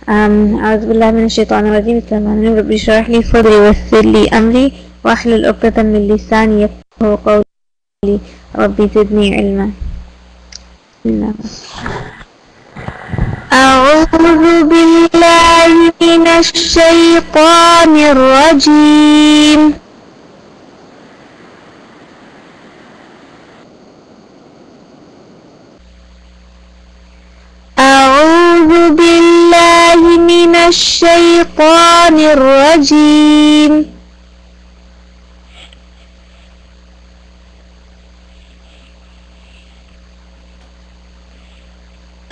أعوذ بالله من الشيطان الرجيم. بسم الله الرحمن الرحيم. رب اشرح لي صدري ويسر لي أمري واحلل عقدة من لساني يفقهوا قولي ربي زدني علما. أعوذ بالله من الشيطان الرجيم. أعوذ بالله من الشيطان الرجيم.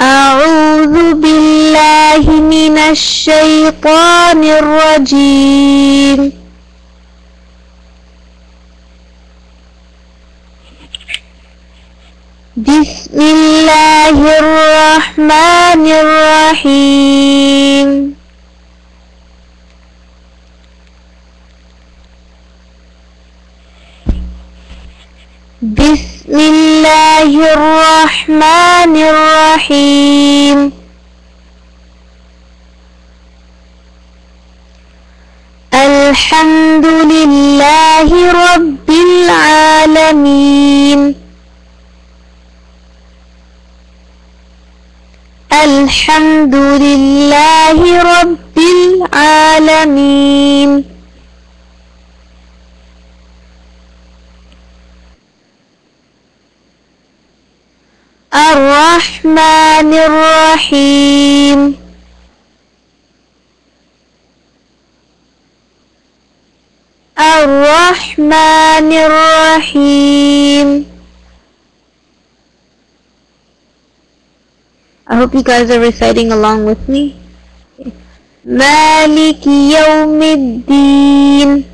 أعوذ بالله من الشيطان الرجيم. بسم الله الرحمن الرحيم. بسم الله الرحمن الرحيم. الحمد لله رب العالمين. الحمد لله رب العالمين. الرحمن الرحيم. الرحمن الرحيم. I hope you guys are reciting along with me. مالك يوم الدين.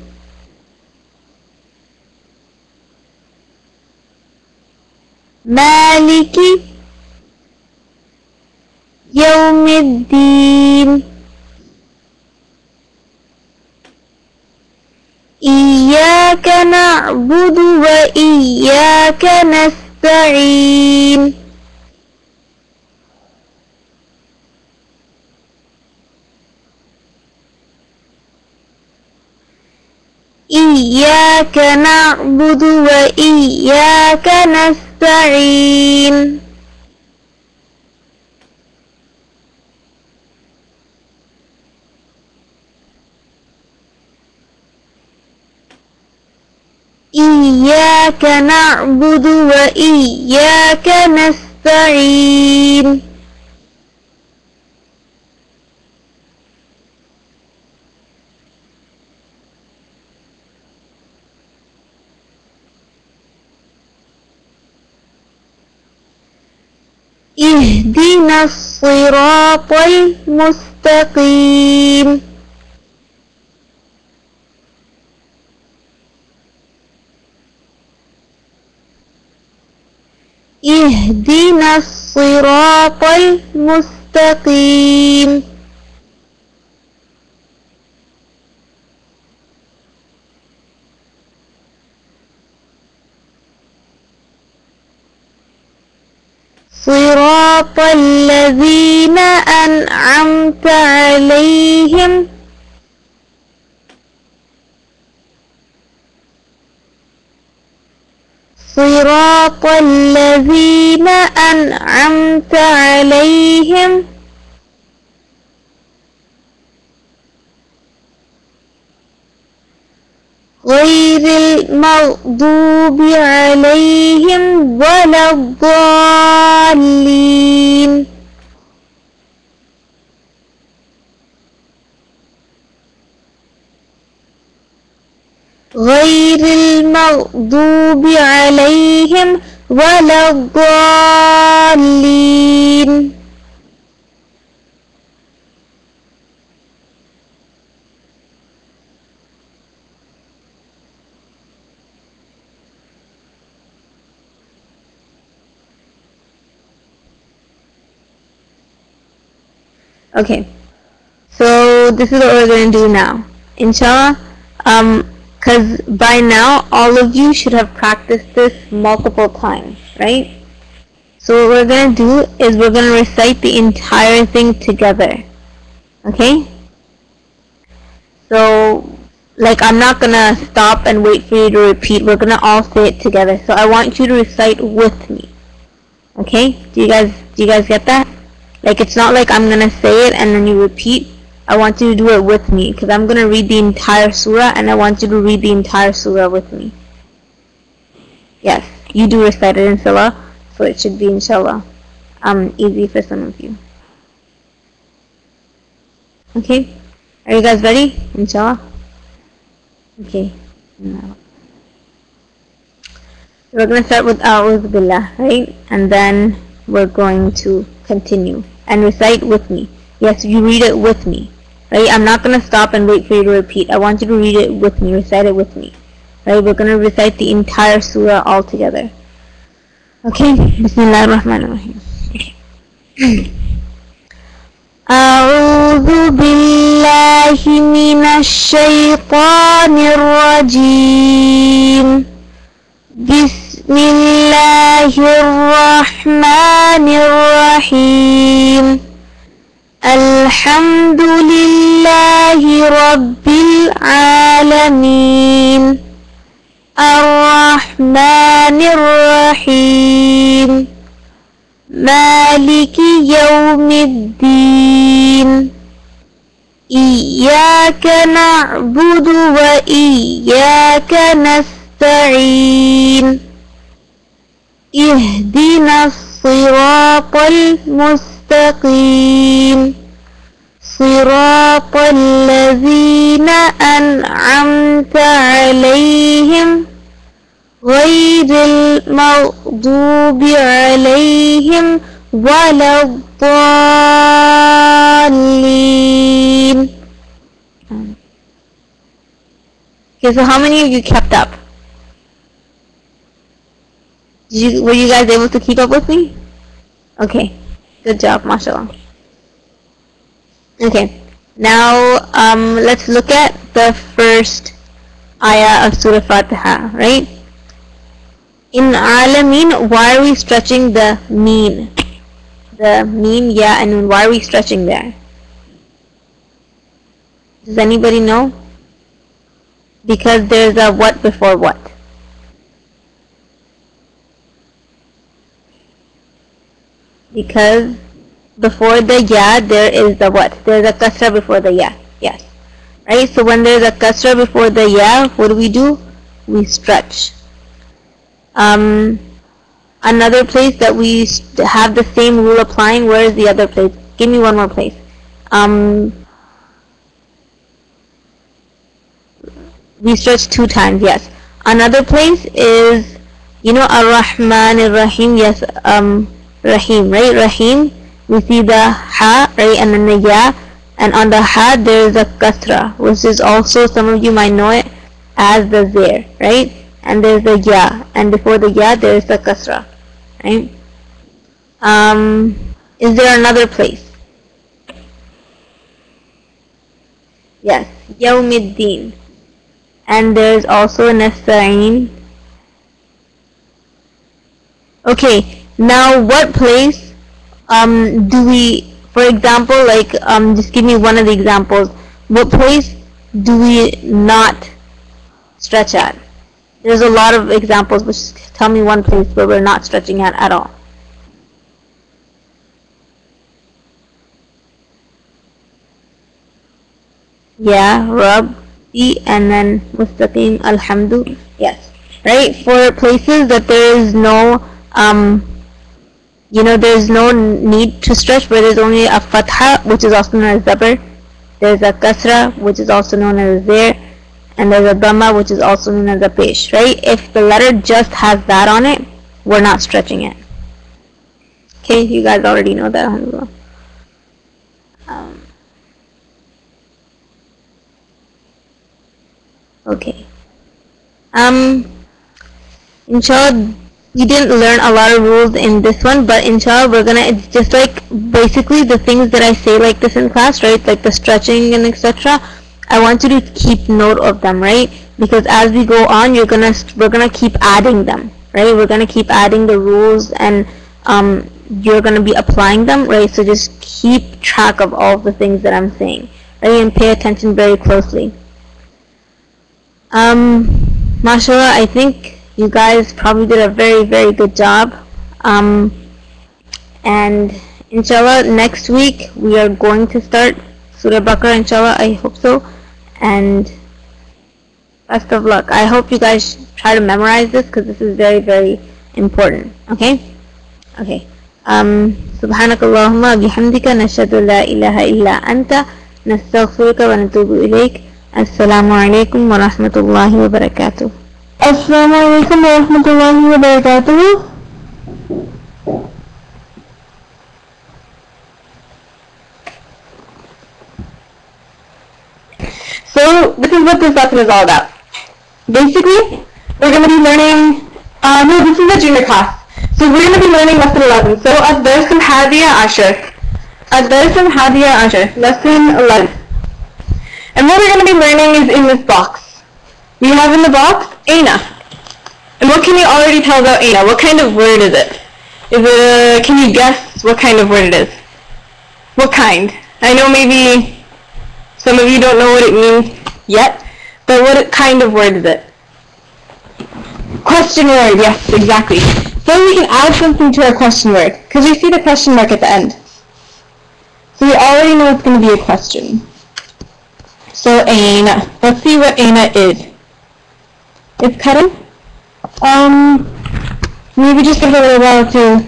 مالك يوم الدين. إياك نعبد وإياك نستعين. إياك نعبد وإياك نستعين. إياك نعبد وإياك نستعين. اهدنا الصراط المستقيم. اهدنا الصراط المستقيم. صراط الذين أنعمت عليهم صراط الذين أنعمت عليهم غير المغضوب عليهم ولا الضالين. غير المغضوب عليهم ولا الضالين. Okay, so this is what we're going to do now, inshallah. Because by now all of you should have practiced this multiple times, right? So what we're going to do is we're going to recite the entire thing together. Okay? So, like, I'm not gonna stop and wait for you to repeat. We're gonna all say it together. So I want you to recite with me. Okay? Do you guys get that? Like, it's not like I'm gonna say it and then you repeat. I want you to do it with me, because I'm gonna read the entire surah and I want you to read the entire surah with me. Yes, you do recite it in salah, so it should be inshallah easy for some of you. Okay? Are you guys ready? Inshallah? Okay. Now, we're going to start with A'udhu Billah, right? And then we're going to continue and recite with me. Yes, you read it with me, right? I'm not going to stop and wait for you to repeat. I want you to read it with me, recite it with me, right? We're going to recite the entire surah all together. Okay? Bismillah ar-Rahman ar-Rahim. Okay. أعوذ بالله من الشيطان الرجيم بسم الله الرحمن الرحيم الحمد لله رب العالمين الرحمن الرحيم مالك يوم الدين إياك نعبد وإياك نستعين اهدنا الصراط المستقيم صراط الذين أنعمت عليهم غير المغضوب عليهم ولا الضالين. Okay, so how many of you kept up? Were you guys able to keep up with me? Okay, good job, mashallah. Okay, now let's look at the first ayah of Surah Fatiha, right? In Alameen, why are we stretching the meen? The meen, yeah, and why are we stretching there? Does anybody know? Because there's a what before what. Because before the ya, there is the what? There's a kasra before the ya. Yes. Right? So when there's a kasra before the ya, what do? We stretch. Another place that we have the same rule applying, where is the other place? Give me one more place. We stretch 2 times, yes. Another place is, you know, Ar-Rahman Ar-Rahim, yes, Rahim, right? Rahim, we see the ha, right, and then the ya, and on the ha there is a kasra, which is also, some of you might know it as the zir, right? And there's the ya, and before the ya there is the kasra, right? Is there another place? Yes, Yawmiddin. And there's also Nasta'een. Okay, now what place do we, for example, like, just give me one of the examples. What place do we not stretch at? There's a lot of examples, but just tell me one place where we're not stretching at all. Yeah, Rabbi, and then Mustaqim, Alhamdu. Yes, right? For places that there is no, you know, there's no need to stretch, where there's only a Fatha, which is also known as Zabr. There's a Kasra, which is also known as Zir. And there's a Dhamma, which is also known as a Pesh, right? If the letter just has that on it, we're not stretching it. Okay, you guys already know that, alhamdulillah. Okay. Inshallah, we didn't learn a lot of rules in this one, but inshallah we're gonna, it's just like basically the things that I say like this in class, right? Like the stretching and etc. I want you to keep note of them, right? Because as we go on, we're gonna keep adding them, right? We're gonna keep adding the rules and you're going to be applying them, right? So just keep track of all of the things that I'm saying, right? And pay attention very closely. Mashallah, I think you guys probably did a very, very good job. And inshallah, next week we are going to start Surah Baqarah, inshallah, I hope so. And best of luck. I hope you guys try to memorize this because this is very, very important. Okay? Okay. سبحانك اللهم بحمدك نشهد لا إله إلا أنت نستغفرك ونتوب إليك. السلام عليكم ورحمة الله وبركاته. السلام عليكم ورحمة الله وبركاته. So this is what this lesson is all about. Basically, we're going to be learning, no, this is a junior class. So we're going to be learning lesson 11. So Ad-Dars-al-Hadiya-Ashar, lesson 11. And what we're going to be learning is in this box. We have in the box, Aina. And what can you already tell about Aina? What kind of word is it? Can you guess what kind of word it is? What kind? I know maybe some of you don't know what it means yet, but what kind of word is it? Question word, yes, exactly. So we can add something to our question word, because we see the question mark at the end. So we already know it's going to be a question. So Aina. Let's see what Aina is. It's cutting. Maybe just give it a little while to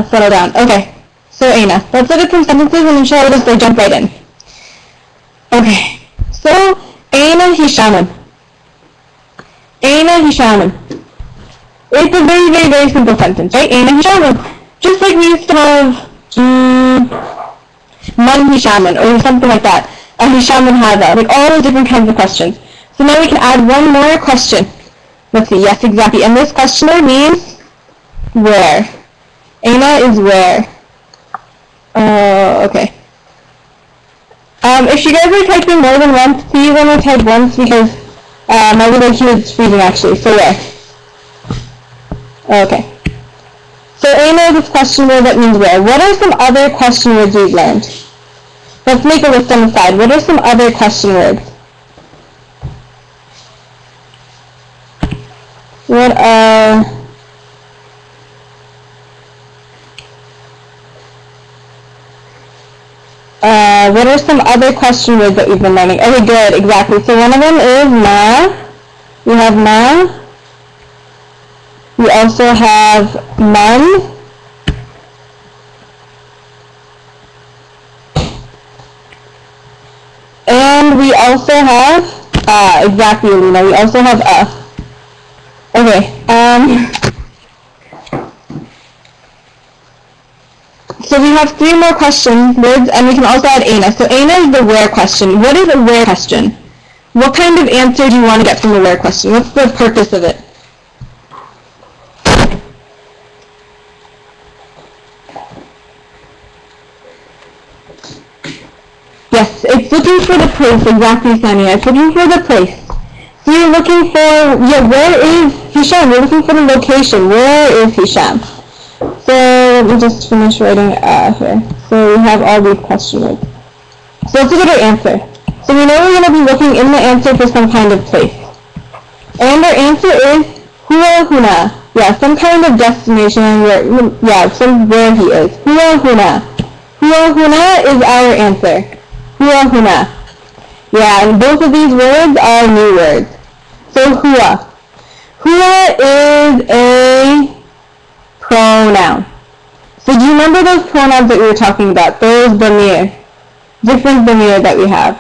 settle down. Okay. So Aina. Let's look at some sentences and inshallah we'll just jump right in. Okay. So Aina Hishamun. Aina Hishamun. It's a very, very, very simple sentence, right? Aina Hishamun. Just like we used to have Man Hishamun or something like that. A Hishamun Hada. Like all those different kinds of questions. So now we can add one more question. Let's see. Yes, exactly. And this questioner means where. Aina is where. Okay. If you guys are typing more than once, please only type once because my little here is freezing actually. So where? Okay. So Aina is this question word that means where. What are some other question words we've learned? Let's make a list on the side. What are some other question words? What are some other question words that we've been learning? Okay, good, exactly. So one of them is ma. We have ma. We also have man. And we also have, exactly, Alina, we also have Okay, so we have 3 more question words, and we can also add Aina. So Aina is the where question. What is a where question? What kind of answer do you want to get from a where question? What's the purpose of it? Yes, it's looking for the place, exactly, Sania. It's looking for the place. So you're looking for, where is Hisham? You're looking for the location. Where is Hisham? So let me just finish writing here. So we have all these question words. So let's look at our answer. So we know we're going to be looking in the answer for some kind of place. And our answer is Huwa Huna. Yeah, some kind of destination where, where he is. Huwa Huna. Huwa Huna is our answer. Huwa Huna. Yeah, and both of these words are new words. So Huwa. Huwa is a pronoun. So do you remember those pronouns that we were talking about? Those damir. Different damir that we have.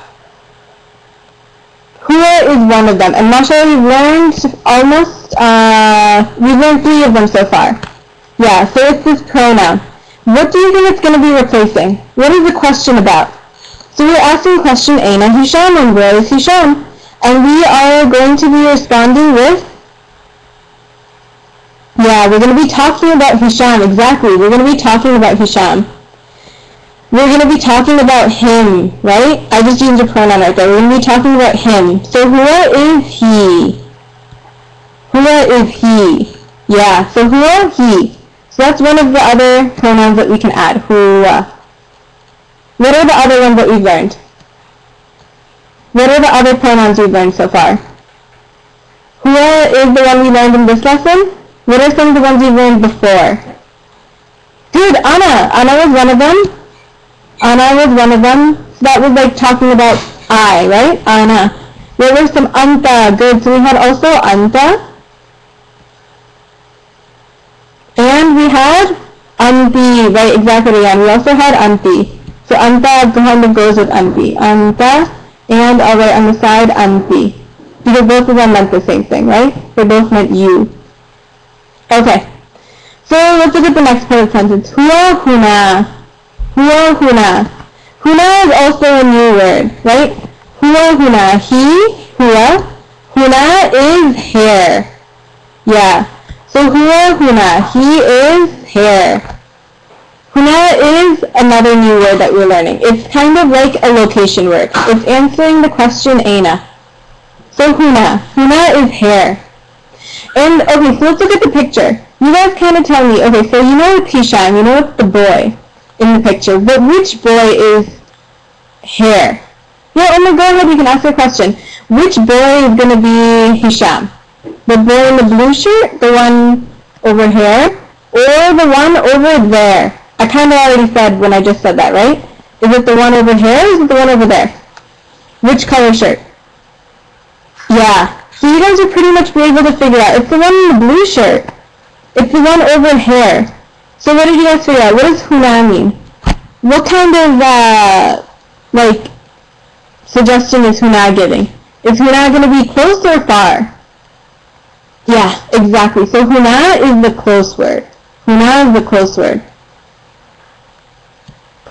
Huwa is one of them. And mashallah, we've learned we've learned 3 of them so far. Yeah, so it's this pronoun. What do you think it's going to be replacing? What is the question about? So we're asking question Aina Hisham, and where is Hisham? And we are going to be responding with, we're going to be talking about Hisham, exactly. We're going to be talking about Hisham. We're going to be talking about him, right? I just used a pronoun right there. We're going to be talking about him. So Huwa is he. Huwa is he. Yeah, so Huwa, he. So that's one of the other pronouns that we can add, huwa. What are the other ones that we've learned? What are the other pronouns we've learned so far? Huwa is the one we learned in this lesson. What are some of the ones we've learned before? Good, ana. Ana was one of them. Ana was one of them. So that was like talking about I, right? Ana. There were some anta. Good. So we had also anta. And we had anti, right? Exactly. And we also had anti. So anta kind of goes with anti. Anta and all right on the side anti. Because both of them meant the same thing, right? They both meant you. Okay. So let's look at the next part of the sentence. Huwa huna. Huwa huna. Huna is also a new word, right? Huwa huna. He, huwa. Huna is here. Yeah. So huwa huna. He is here. Huna is another new word that we're learning. It's kind of like a location word. It's answering the question aina. So huna. Huna is here. And okay, so let's look at the picture. You guys kind of tell me, okay, so you know it's Hisham, you know it's the boy in the picture, but which boy is here? Yeah, Omar, go ahead, you can ask a question. Which boy is going to be Hisham? The boy in the blue shirt, the one over here, or the one over there? I kind of already said when I just said that, right? Is it the one over here, or is it the one over there? Which color shirt? Yeah. So you guys are pretty much able to figure out. It's the one in the blue shirt. It's the one over here. So what did you guys figure out? What does huna mean? What kind of, like, suggestion is huna giving? Is huna going to be close or far? Yeah, exactly. So huna is the close word. Huna is the close word.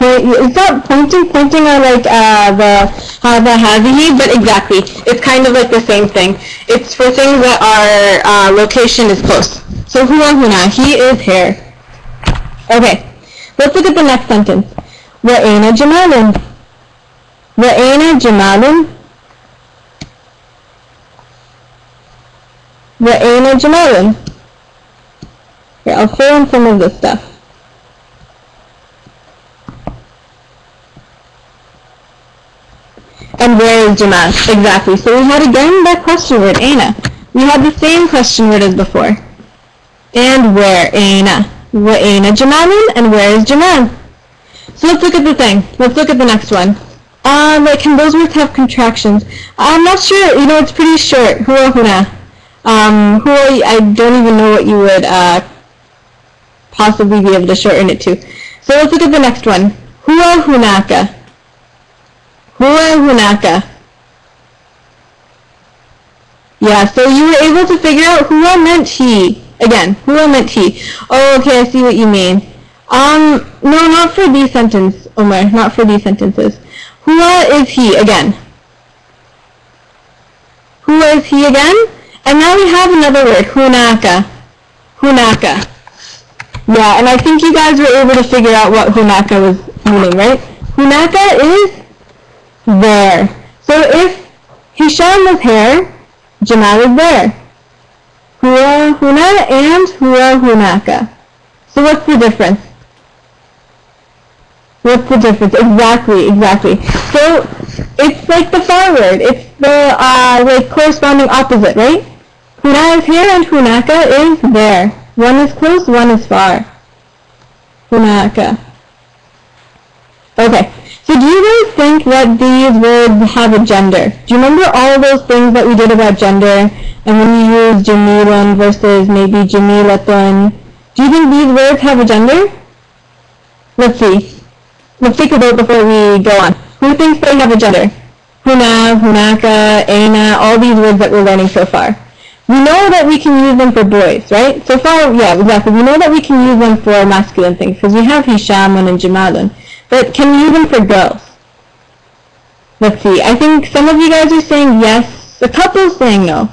It's not pointing are like the hadihi, but exactly. It's kind of like the same thing. It's for things that our location is close. So huwa huna, he is here. Okay, let's look at the next sentence. Wa'ayna jamalun. Wa'ayna jamalun. Wa'ayna jamalun. Here, I'll fill in some of this stuff. And where is Jamal? Exactly. So we had again that question word, aina. We had the same question word as before. And where? Aina. Wa'ayna Jamalun, and where is Jamal? So let's look at the thing. Let's look at the next one. Like, can those words have contractions? I'm not sure. You know, it's pretty short. Huwa huna. Huwa, I don't even know what you would possibly be able to shorten it to. So let's look at the next one. Huwa hunaka. Huwa hunaka. Yeah, so you were able to figure out huwa meant he. Again, huwa meant he. Oh, okay, I see what you mean. No, not for these sentences, Omar. Not for these sentences. Huwa is he again. Huwa is he again. And now we have another word, hunaka. Hunaka. Yeah, and I think you guys were able to figure out what hunaka was meaning, right? Hunaka is there. So if Hisham was here, Jamal is there. Huwa huna and huwa hunaka. So what's the difference? What's the difference? Exactly. So it's like the far word. It's the like corresponding opposite, right? Huna is here and hunaka is there. One is close, one is far. Hunaka. Okay. So do you guys think that these words have a gender? Do you remember all of those things that we did about gender? And when we use jamilun versus maybe jamilatun. Do you think these words have a gender? Let's see. Let's think about it before we go on. Who thinks they have a gender? Huna, hunaka, aina, all these words that we're learning so far. We know that we can use them for boys, right? So far, yeah, exactly. We know that we can use them for masculine things because we have hishamun and jamalun. But can we use them for girls? Let's see. I think some of you guys are saying yes. A couple saying no.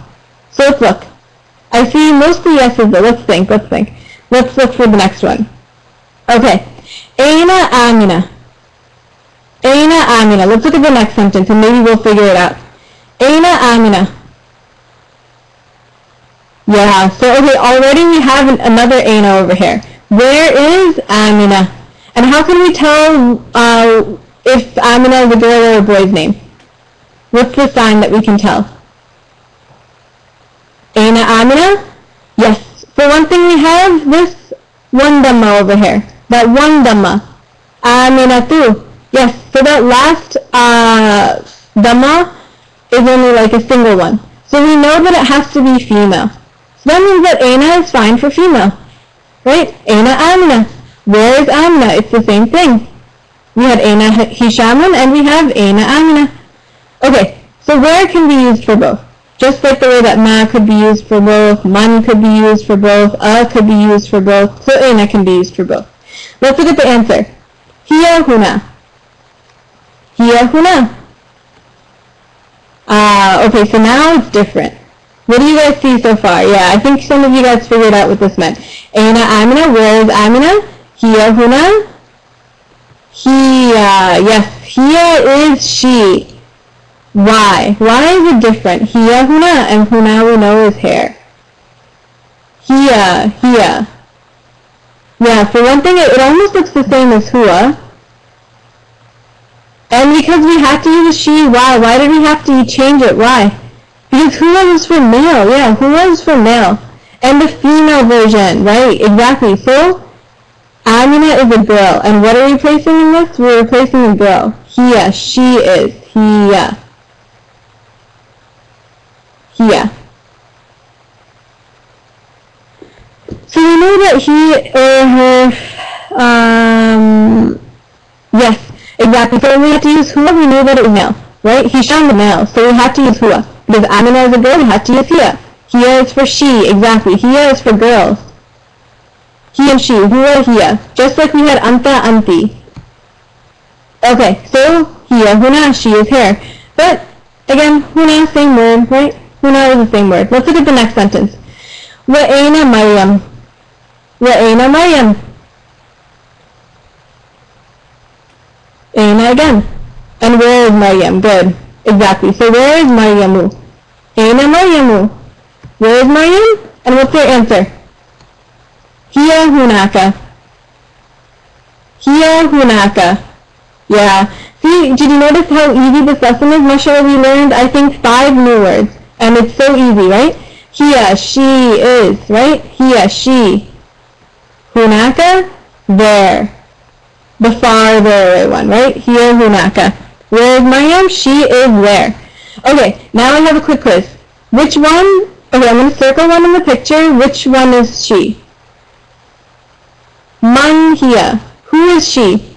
So let's look. I see mostly yeses, but let's think. Let's look for the next one. Okay. Aina amina. Aina amina. Let's look at the next sentence and maybe we'll figure it out. Aina amina. Yeah, so okay, already we have another aina over here. Where is Amina? And how can we tell if Amina is a girl or a boy's name? What's the sign that we can tell? Aina Amina? Yes. For one thing, we have this one dhamma over here. That one dhamma. Aminatu. Yes. So that last dhamma is only like a single one. So we know that it has to be female. So that means that Aina is fine for female. Right? Aina Amina. Where is Amina? It's the same thing. We had Aina Hishamun and we have Aina Amina. Okay, so where can be used for both? Just like the way that ma could be used for both, man could be used for both, could be used for both, so Aina can be used for both. Let's look at the answer. Hiya huna. Hiya huna. Okay, so now it's different. What do you guys see so far? Yeah, I think some of you guys figured out what this meant. Aina Amina, where is Amina? Hiya huna. Hiya, yes, hiya is she. Why? Why is it different? Hiya huna, and huna we know is hair. Hiya, hiya. Yeah, for one thing, it almost looks the same as hua. And because we have to use a she, why? Why did we have to change it? Why? Because hua is for male. Yeah, hua is for male. And the female version, right? Exactly. So, Amina is a girl. And what are we replacing in this? We're replacing a girl. Hiya, she is. Hiya. Hiya. So we know that he or her, yes, exactly. So when we have to use hua, we know that it is male, right? Hisham the male, so we have to use hua. Because Amina is a girl, we have to use hiya. Hiya is for she, exactly. Hiya is for girls. He and she, hua, hiya. Just like we had anta, anti. Okay, so hiya, huna, she is hair. But, again, huna, same word, right? Huna is the same word. Let's look at the next sentence. Wa'aina Maryam. Wa'aina Maryam. Aina again. And where is Maryam? Good. Exactly. So where is Maryamu? Aina Maryamu. Where is Maryam? And what's your answer? Hiya hunaka. Hiya hunaka. Yeah. See, did you notice how easy this lesson is? Mashallah, we learned, I think, 5 new words. And it's so easy, right? Hiya, she is, right? Hiya, she. Hunaka, there. The farther away one, right? Hiya, hunaka. Where is Maryam? She is there. Okay, now I have a quick quiz. Which one? Okay, I'm going to circle one in the picture. Which one is she? Man hiya. Who is she?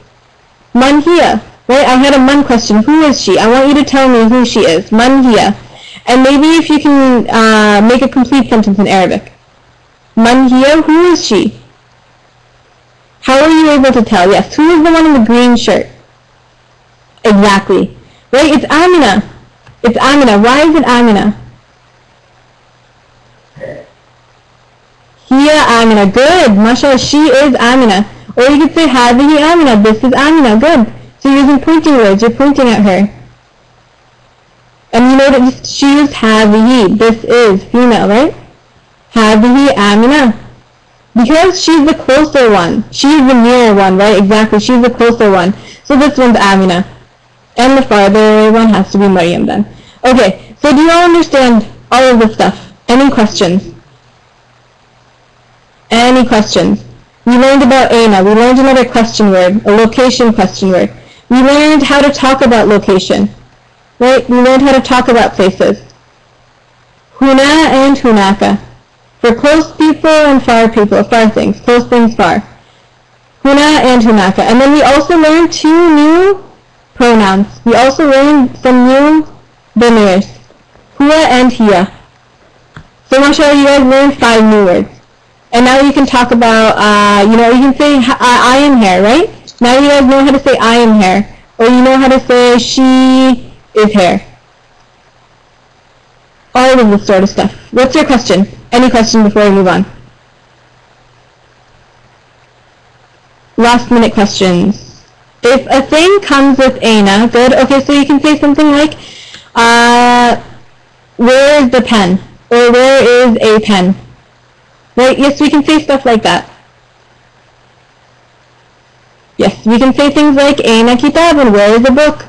Man hiya. Right? I had a man question. Who is she? I want you to tell me who she is. Man hiya. And maybe if you can make a complete sentence in Arabic. Man hiya, who is she? How are you able to tell? Yes, who is the one in the green shirt? Exactly. Right? It's Amina. It's Amina. Why is it Amina? Hiya Amina. Good. Mashallah, she is Amina. Or you could say Hadihi Amina. This is Amina. Good. So you're using pointing words. You're pointing at her. And you know that she used Hadihi. This is female, right? Hadihi Amina. Because she's the closer one. She's the nearer one, right? Exactly. She's the closer one. So this one's Amina. And the farther away one has to be Maryam then. Okay, so do you all understand all of this stuff? Any questions? Any questions? We learned about Aina. We learned another question word, a location question word. We learned how to talk about location. Right? We learned how to talk about places. Huna and hunaka. For close people and far people, far things. Close things, far. Huna and hunaka. And then we also learned 2 new pronouns. We also learned some new damirs. Hua and hiya. So mashallah, you guys learned 5 new words. And now you can talk about, you can say, I am here, right? Now you guys know how to say I am here. Or you know how to say she is here. All of this sort of stuff. What's your question? Any question before we move on? Last minute questions. If a thing comes with Aina, good. Okay, so you can say something like, where is the pen? Or where is a pen? Right? Yes, we can say stuff like that. Yes, we can say things like Aina kitabun, where is the book?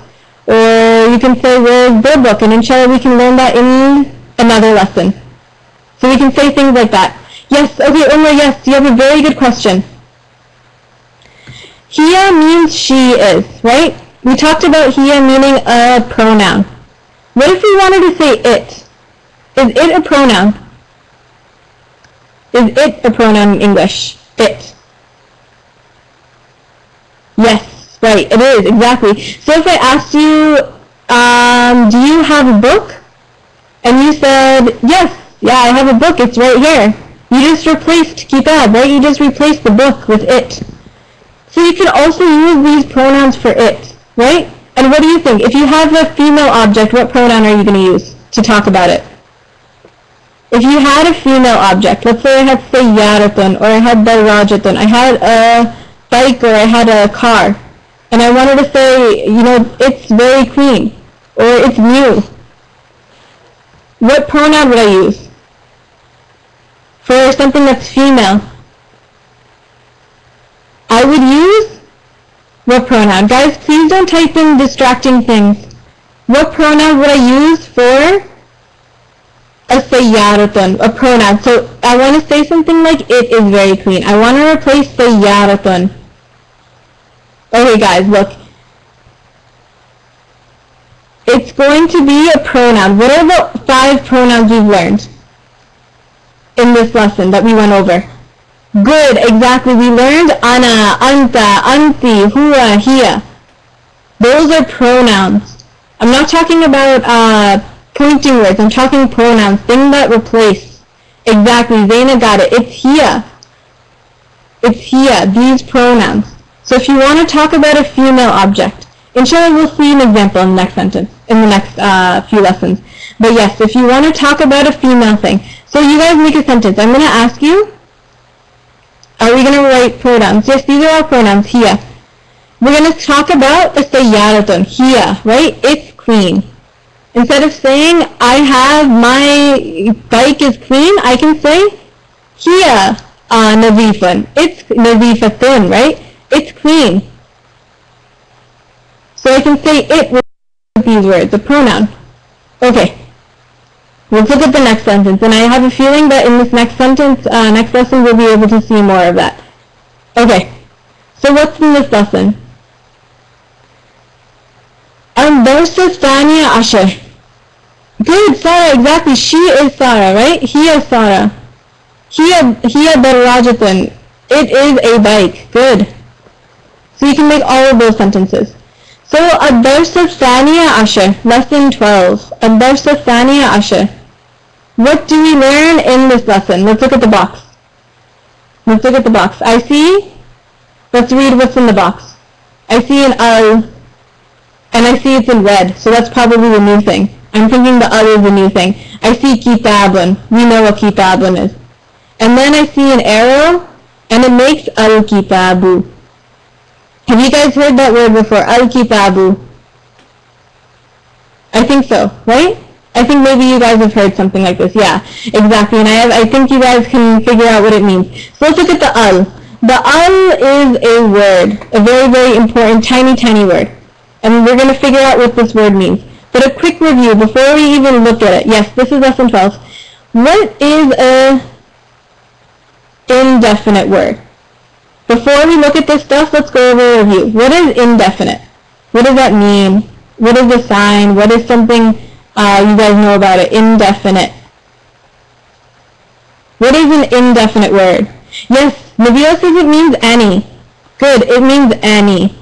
Or you can say where is the book, and inshallah we can learn that in another lesson. So we can say things like that. Yes, okay, Umar, yes, you have a very good question. Hiya means she is, right? We talked about hiya meaning a pronoun. What if we wanted to say it? Is it a pronoun? Is it a pronoun in English? It. Yes, right, it is, exactly. So if I asked you, do you have a book? And you said, yes, yeah, I have a book, it's right here. You just replaced kitab, right? You just replaced the book with it. So you could also use these pronouns for it, right? And what do you think? If you have a female object, what pronoun are you going to use to talk about it? If you had a female object, let's say I had sayyaratun, or I had darajatun, I had a bike, or I had a car, and I wanted to say, you know, it's very clean, or it's new. What pronoun would I use for something that's female? I would use what pronoun? Guys, please don't type in distracting things. What pronoun would I use for a sayyaratun, a pronoun? So I want to say something like it is very clean. I want to replace sayyaratun. Okay guys, look. It's going to be a pronoun. What are the 5 pronouns we've learned in this lesson that we went over? Good, exactly. We learned ana, anta, anti, huwa, hiya. Those are pronouns. I'm not talking about pointing words. I'm talking pronouns, things that replace. Exactly, Zaina got it. It's hiya. It's hiya, these pronouns. So if you want to talk about a female object, inshallah we'll see an example in the next sentence, in the next few lessons. But yes, if you want to talk about a female thing, so you guys make a sentence. I'm going to ask you, are we going to write pronouns? Yes, these are all pronouns, hiya. We're going to talk about the sayyaratun, hiya, right? It's clean. Instead of saying, I have, my bike is clean, I can say, hiya nazifun. It's nazifatun, right? It's clean. So I can say it with these words, a pronoun. Okay. Let's look at the next sentence, and I have a feeling that in this next sentence, next lesson, we'll be able to see more of that. Okay, so what's in this lesson? Al-Darsa Thaniya Ashar. Good, Sarah, exactly. She is Sarah, right? Hiya Sarah. Hiya darajatun. It is a bike. Good. So you can make all of those sentences. So, Ad-Darsa Thaniya Ashar, lesson 12. Ad-Darsa Thaniya Ashar. What do we learn in this lesson? Let's look at the box. Let's look at the box. I see, let's read what's in the box. I see an al, and I see it's in red, so that's probably the new thing. I'm thinking the al is the new thing. I see kitabun. We know what kitabun is. And then I see an arrow, and it makes al-kitabu. Have you guys heard that word before? Al-kitabu. I think so, right? I think maybe you guys have heard something like this. Yeah, exactly. And I think you guys can figure out what it means. So let's look at the al. The al is a word, a very, very important, tiny, tiny word. And we're going to figure out what this word means. But a quick review before we even look at it. Yes, this is lesson 12. What is a indefinite word? Before we look at this stuff, let's go over a review. What is indefinite? What does that mean? What is the sign? What is something you guys know about it? Indefinite. What is an indefinite word? Yes, Nabila says it means any. Good, it means any.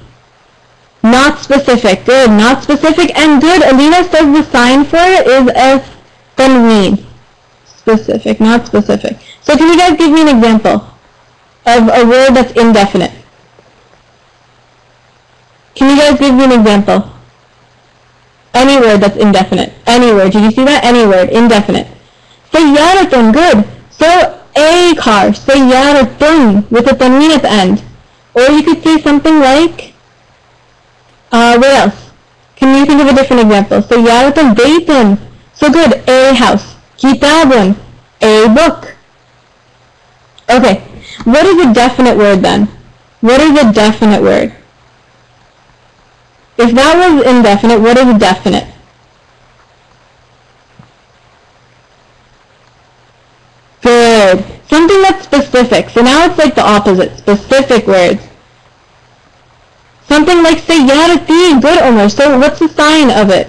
Not specific. Good, not specific and good. Alina says the sign for it is a tanween. Specific, not specific. So can you guys give me an example of a word that's indefinite? Can you guys give me an example? Any word that's indefinite. Any word. Did you see that? Any word. Indefinite. Sayyaratun. Good. So, a car. Sayyaratun. With a tanween at the end. Or you could say something like, what else? Can you think of a different example? Sayyaratun. Baytun. So good. A house. Kitabun. A book. Okay. What is a definite word then? What is a definite word? If that was indefinite, what is definite? Good. Something that's specific. So now it's like the opposite. Specific words. Something like Sayyarati. Good, Omar. So what's the sign of it?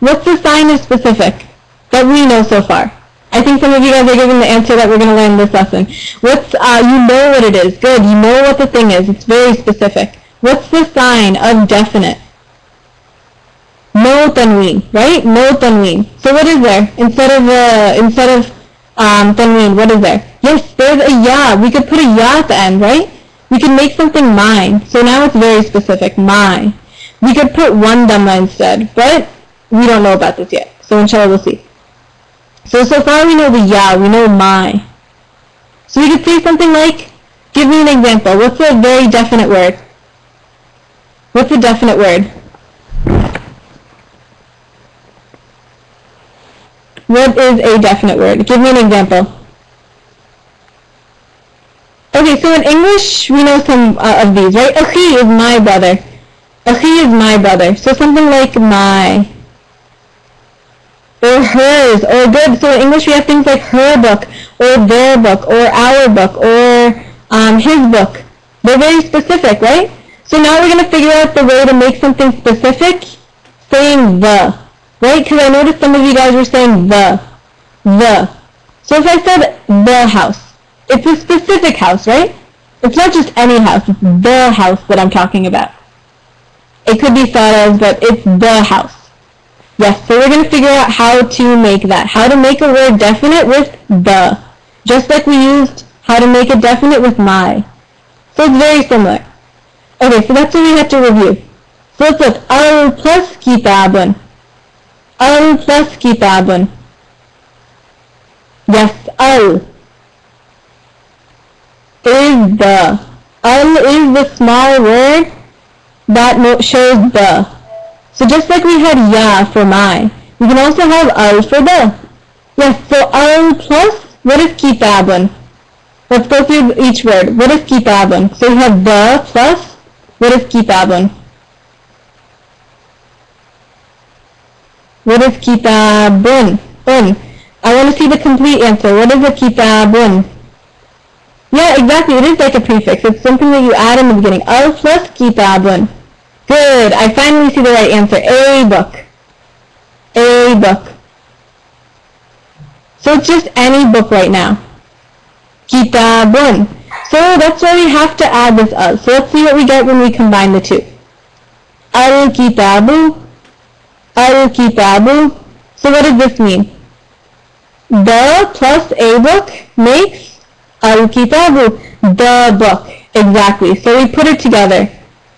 What's the sign of specific that we know so far? I think some of you guys are giving the answer that we're going to learn this lesson. What's, you know what it is. Good. You know what the thing is. It's very specific. What's the sign of definite? No tanween, right? No tanween. So what is there? Instead of tanween, what is there? Yes, there's a ya. We could put a ya at the end, right? We could make something mine. So now it's very specific. My. We could put one dhamma instead, but we don't know about this yet. So inshallah we'll see. So far we know the ya, we know my. So we could say something like, give me an example. What's a very definite word? What's a definite word? What is a definite word? Give me an example. Okay, so in English, we know some of these, right? Akhi is my brother. Akhi is my brother. So something like my. Or hers, or good. So in English, we have things like her book, or their book, or our book, or his book. They're very specific, right? So now we're going to figure out the way to make something specific, saying the. Right? Because I noticed some of you guys were saying the. So if I said the house, it's a specific house, right? It's not just any house, it's the house that I'm talking about. It could be thought of, but it's the house. Yes, so we're going to figure out how to make that. How to make a word definite with the. Just like we used how to make it definite with my. So it's very similar. Okay, so that's what we have to review. So let's look. Al plus kitabun. Al plus kitabun. Yes, al is the. Al is the small word that shows the. So just like we had ya for my, we can also have al for the. Yes, so al plus, what is kitabun? Let's go through each word. What is kitabun? So we have the plus, what is kitabun? What is kitabun? I want to see the complete answer. What is a kitabun? Yeah, exactly. It is like a prefix. It's something that you add in the beginning. Al plus kitabun. Good. I finally see the right answer. A book. A book. So it's just any book right now. Kitabun. So that's why we have to add this al. So let's see what we get when we combine the two. Al-kitabu. Al-kitabu. So what does this mean? The plus a book makes al-kitabu. The book. Exactly. So we put it together.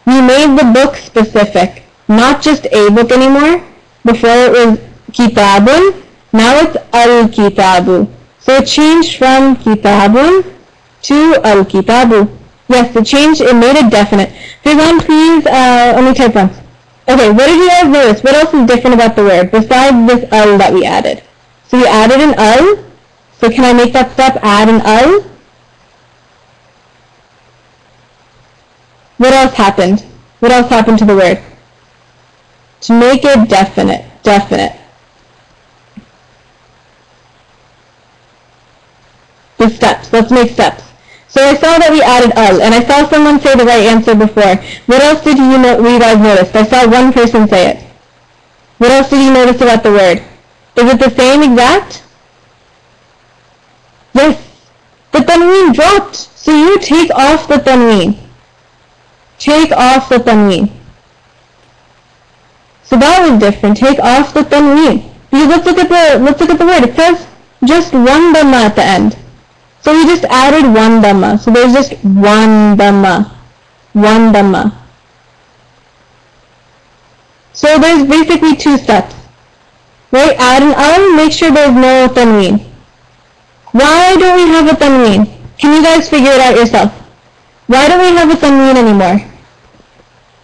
We made the book specific, not just a book anymore. Before it was kitabun, now it's al-kitabu. So it changed from kitabun to al-kitabu. Yes, it made it definite. Fizan, please, only type once. Okay, what did you guys notice? What else is different about the word besides this al that we added? So we added an al. So can I make that step, add an al? What else happened? What else happened to the word? To make it definite. The steps. Let's make steps. So I saw that we added al, and I saw someone say the right answer before. What else did you guys notice? I saw one person say it. What else did you notice about the word? Is it the same exact? Yes. The tanween dropped. So you take off the tanween. Take off the tanween. So that was different. Take off the tanween. Because let's look at the word. It says just one dhamma at the end. So we just added one dhamma. So there's just one dhamma. One dhamma. So there's basically two steps. Right? Add an al, make sure there's no tanween. Why don't we have a tanween? Can you guys figure it out yourself? Why don't we have a tanween anymore?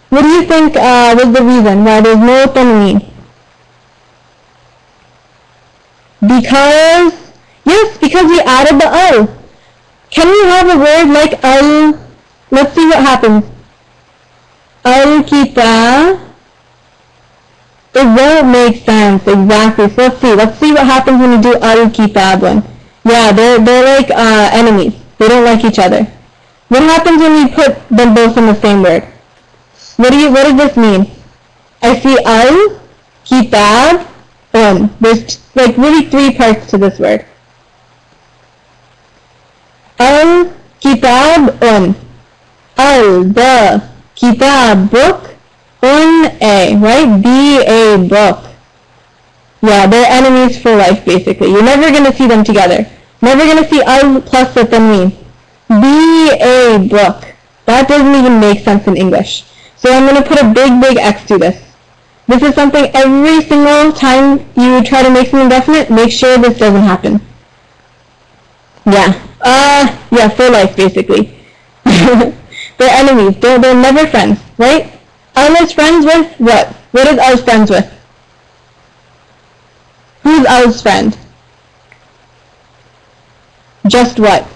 What do you think was the reason why there's no tanween? Because we added the al. Can we have a word like al Let's see what happens. Al-Kitab. It won't make sense, exactly. So let's see what happens when you do Al-Kitab one. Yeah, they're like enemies. They don't like each other. What happens when we put them both in the same word? What does this mean? I see Al-Kitab un. There's like really three parts to this word. Al-Kitab un. Al, the, Kitab, book, a, right? Be a book. Yeah, they're enemies for life, basically. You're never going to see them together. Never going to see al plus the tanween. Be a book. That doesn't even make sense in English. So I'm going to put a big X to this. This is something every single time you try to make something definite, make sure this doesn't happen. Yeah, for life, basically. They're enemies. They're never friends, right? Al is friends with what? What is Al friends with? Who's Al's friend? Just what?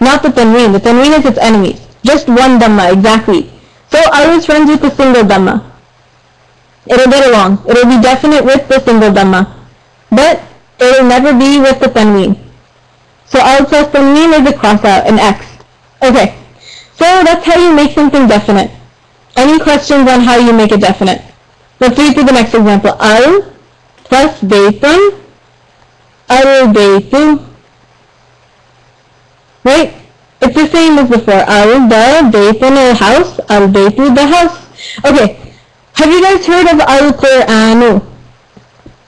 Not the tanween. The tanween is its enemies. Just one dhamma, exactly. So Al is friends with the single dhamma. It'll get along. It'll be definite with the single dhamma. But it'll never be with the tanween. So Al plus tanween is a cross out, an X. Okay. So that's how you make something definite. Any questions on how you make it definite? Let's read through the next example. Al plus baytun. Al-baytu. Right? It's the same as before. Al, the, baytun, house. Al-baytu, the house. Okay. Have you guys heard of Al-Qur'anu?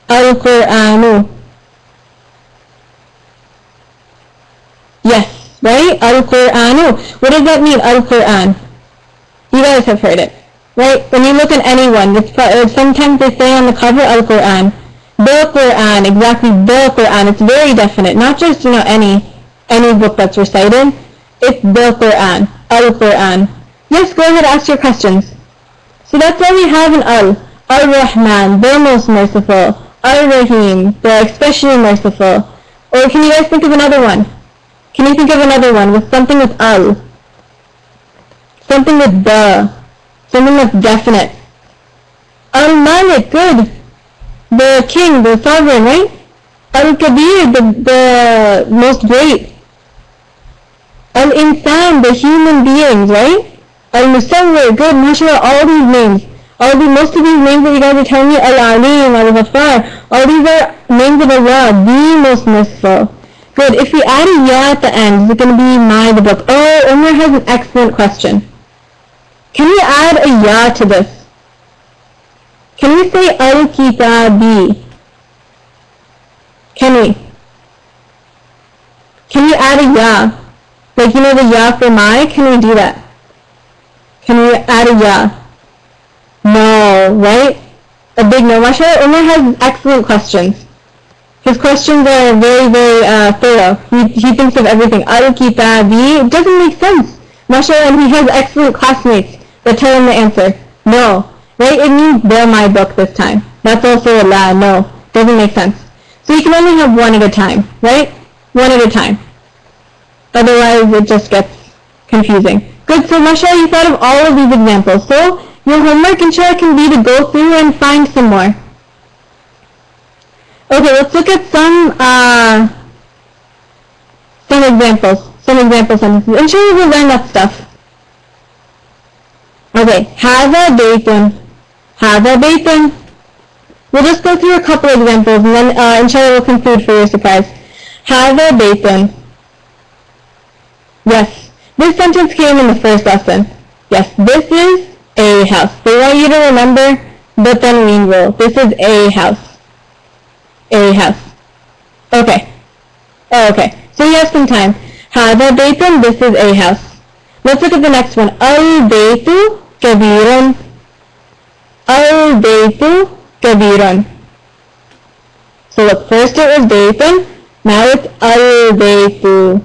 Al-Qur'anu. Yes. Right? Al-Qur'anu. What does that mean, Al-Qur'an? You guys have heard it. Right? When you look at anyone, sometimes they say on the cover, Al-Qur'an. The Qur'an, exactly, the Qur'an. It's very definite. Not just, any book that's recited. It's the Qur'an. Al-Qur'an. Yes, go ahead, ask your questions. So that's why we have an Al. Ar-Rahman, the most merciful. Ar-Rahim, the especially merciful. Or can you guys think of another one? Can you think of another one with something with Al? Something with the. Something that's definite. Al-Malik, good. The king, the sovereign, right? Al-Kabir, the most great. Al-Insan, the human beings, right? Al-Musawwir, good, mashallah, all these names. Most of these names that you guys are telling me, Al-Alim, Al-Ghaffar, all these are names of Allah, the most merciful. Good, if we add a ya at the end, is it going to be my, the book? Oh, Umar has an excellent question. Can we add a ya to this? Can we say Al-Kitabi? Can we? Can we add a ya? Like, the ya for my? Can we do that? Can we add a ya? No, right? A big no. MashaAllah, Umar has excellent questions. His questions are very, very thorough. He thinks of everything. Al-Kitabi, it doesn't make sense. MashaAllah, and he has excellent classmates that tell him the answer. No. Right? It means they're my book this time. That's also a la. No. Doesn't make sense. So you can only have one at a time. Right? One at a time. Otherwise, it just gets confusing. Good. So, MashaAllah, you thought of all of these examples. So, your homework, inshallah, can be to go through and find some more. Okay, let's look at some examples. Some example sentences. Inshallah, we'll learn that stuff. Okay, Hada baytun. Hada baytun. We'll just go through a couple examples and then inshallah we'll conclude for your surprise. Hada baytun. Yes, this sentence came in the first lesson. Yes, this is a house. They want you to remember the tanween rule. This is a house. A house. Okay. Oh, okay. So you have some time. Hada baytun, this is a house. Let's look at the next one. Al-baytu kabirun. Al-baytu kabirun. So look, first it was baytun, now it's al-baytu.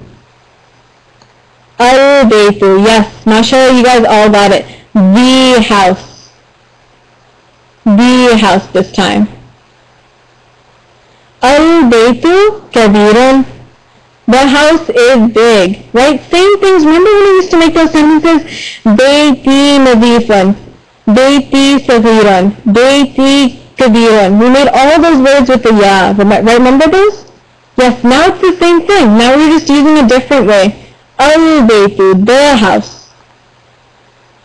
Al-baytu, yes, mashallah, you guys all got it. The house. The house this time. Al-baytu kabirun. The house is big, right? Same things. Remember when we used to make those sentences? Beiti nadifan, Beiti saghiran, Beiti kabiran. We made all those words with the ya. Remember those? Yes, now it's the same thing. Now we're just using a different way. Al-Beitu, the house.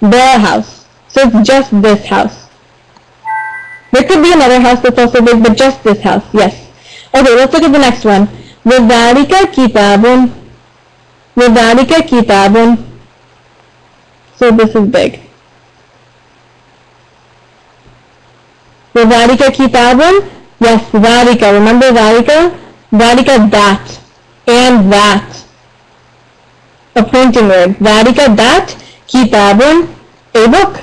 The house. So it's just this house. There could be another house that's also big, but just this house, yes. Okay, let's look at the next one. وَذَلِكَ كِتَابٌ. وَذَلِكَ كِتَابٌ. So this is big. وَذَلِكَ كِتَابٌ. Yes, ذَلِكَ. Remember ذَلِكَ? ذَلِكَ that. And that. A pointing word. ذَلِكَ that. كِتَابٌ. A book.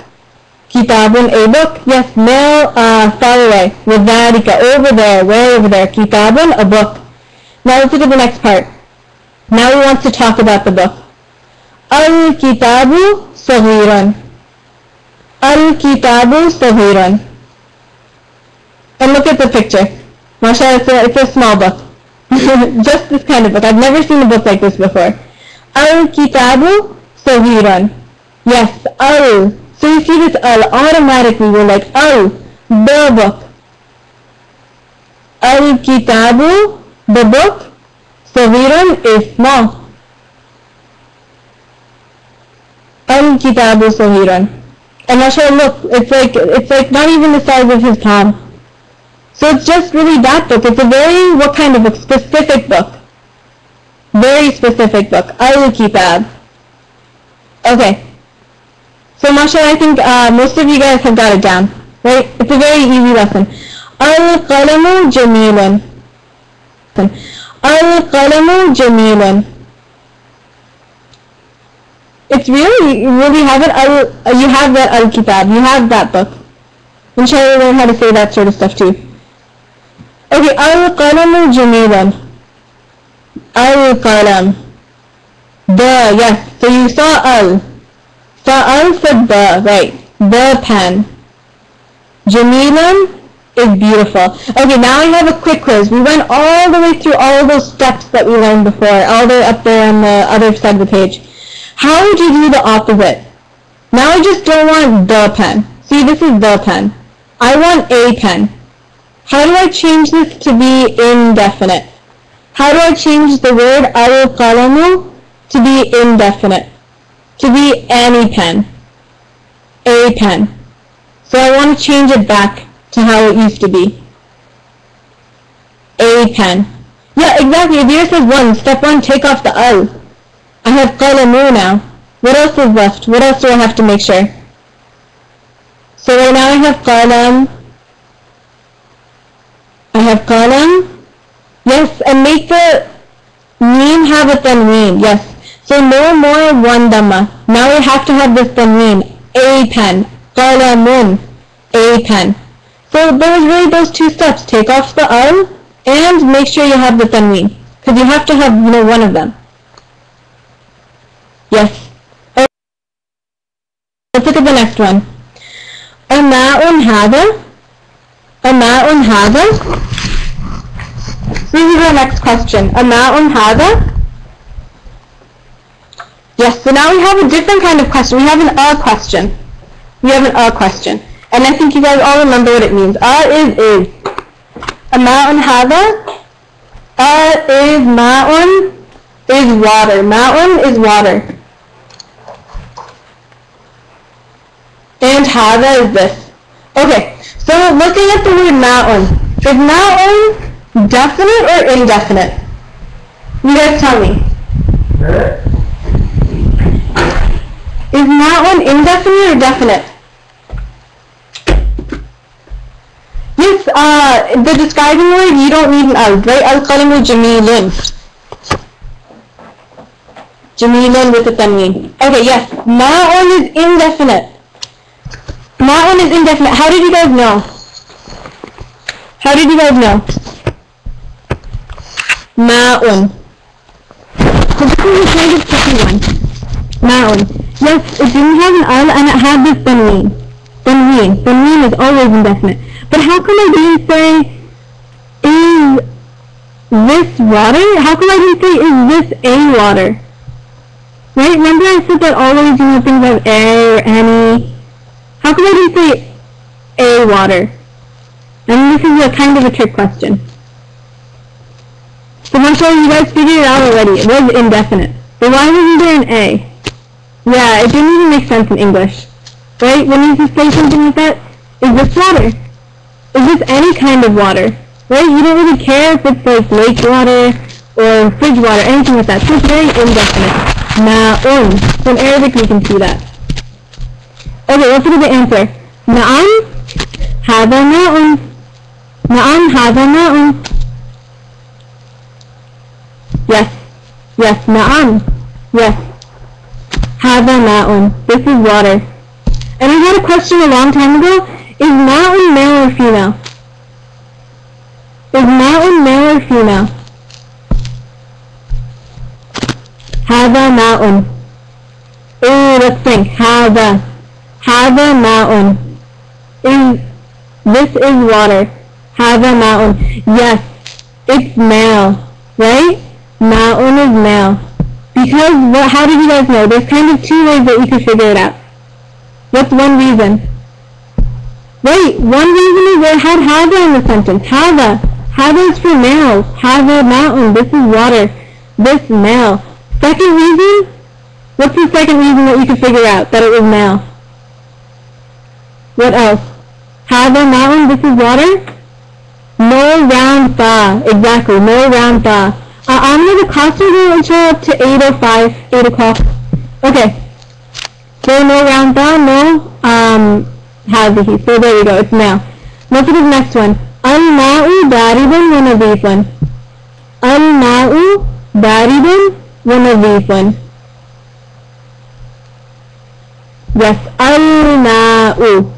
Kitabun, a book. Yes, no, far away. وَذَلِكَ, over there. Where over there? Kitabun, a book. Now let's look at the next part. Now we want to talk about the book. Al-Kitabu Saghiran. Al-Kitabu Saghiran. And look at the picture. MashaAllah, it's a small book. Just this kind of book. I've never seen a book like this before. Al-Kitabu Saghiran. Yes, al. So you see this al, automatically we're like, al, the book. Al-Kitabu, the book. Saghiran is small. Al-Kitabu Saghiran. And MashaAllah, look, it's like not even the size of his palm. So it's just really that book. It's a very, what kind of book? Specific book. Very specific book. Al-Kitab. Okay. So MashaAllah, I think most of you guys have got it down. Right? It's a very easy lesson. Al-Qalamu Jamilun. Al-Qalamu Jamilun. It's really, you really have it. You have that Al-Kitab. You have that book. Inshallah, learn how to say that sort of stuff too. Okay, Al-Qalamu Jamilun. Al-Qalam. The, yes. So you saw Al. Al said the, right. The pen. Jamilun is beautiful. Okay, now I have a quick quiz. We went all the way through all of those steps that we learned before, all the way up there on the other side of the page. How would you do the opposite? Now I just don't want the pen. See, this is the pen. I want a pen. How do I change this to be indefinite? How do I change the word al-qalamu to be indefinite? To be any pen. A pen. So I want to change it back to how it used to be. A pen. Yeah, exactly. Abir says 1. Step 1, take off the al. I have qalamu now. What else is left? What else do I have to make sure? So right now I have qalam. I have qalam. Yes, and make the meen have a tanween. Yes. So no more one dhamma. Now we have to have this tanween. A pen. Qalamun. A pen. So there was really those two steps. Take off the al and make sure you have the tanween. Because you have to have, one of them. Yes. Okay. Let's look at the next one. Ama'un hada. Ama'un hada. So this is our next question. Ama'un hada. Yes, so now we have a different kind of question. We have an a question. We have an a question. And I think you guys all remember what it means. Is. Ama'un hada. Is ma'un is water. Ma'un is water. And hada is this. Okay, so looking at the word ma'un. Is ma'un definite or indefinite? You guys tell me. Is ma'un indefinite or definite? Yes, the describing word, you don't need an al, right? Al-qalamu jamilun. Jamilun with the tanween. Okay, yes, ma'un is indefinite. Ma'un is indefinite. How did you guys know? How did you guys know? Ma'un. So this is a kind of tricky one. Ma'un. Yes, it didn't have an al and it had this tanween. Tanween. Tanween is always indefinite. But how come I didn't say is this water? How come I didn't say, is this a water? Right? Remember I said that always, you know, things have a or any. How come I didn't say a water? And this is a kind of a trick question. So Marshall, you guys figured it out already. It was indefinite. But why wasn't there an a? Yeah, it didn't even make sense in English. Right? When you just say something like that, is this water? Is this any kind of water? Right? You don't really care if it's like lake water or fridge water, anything like that. So it's very indefinite. Na'un. So in Arabic we can see that. Okay, let's look at the answer. Na'am, hada na'un. Na'am, hada na'un. Yes. Yes, na'am. Yes. Hada na'un. This is water. And I had a question a long time ago. Is na'un male or female? Is na'un male or female? Hada na'un. Ooh, let's think. Hada. Hada na'un. This is water. Hada na'un. Yes, it's male. Right? Na'un is male. Because, how did you guys know? There's kind of two ways that we could figure it out. What's one reason? Wait, one reason is they had hada in the sentence. Hada. Hada is for males. Hada na'un. This is water. This male. Second reason? What's the second reason that we could figure out that it was male? What else? Hada na'un. This is water. No round tha. Exactly. No round tha. The class will go until up to 8:05, 8 o'clock. Okay. So no round tha, no hazihi. So there we go. It's male. Let's look at the next one. Al-ma'u baridun wa nadifun. Al-ma'u baridun wa nadifun. Yes, al-ma'u.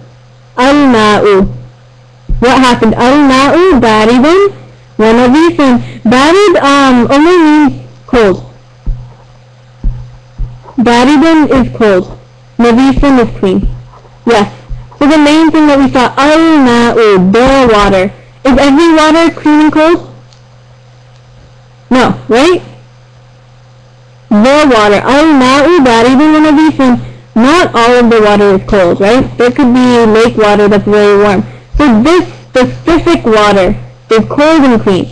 Al-ma'u. What happened? Al-ma'u baridun wa nadifun. Barid only means cold. Baridun is cold. Nadifun is clean. Yes. So the main thing that we saw, al-ma'u, the water. Is every water clean and cold? No, right? The water. Al-ma'u baridun wa nadifun. Not all of the water is cold, right? There could be lake water that's very warm. So this specific water is cold and clean.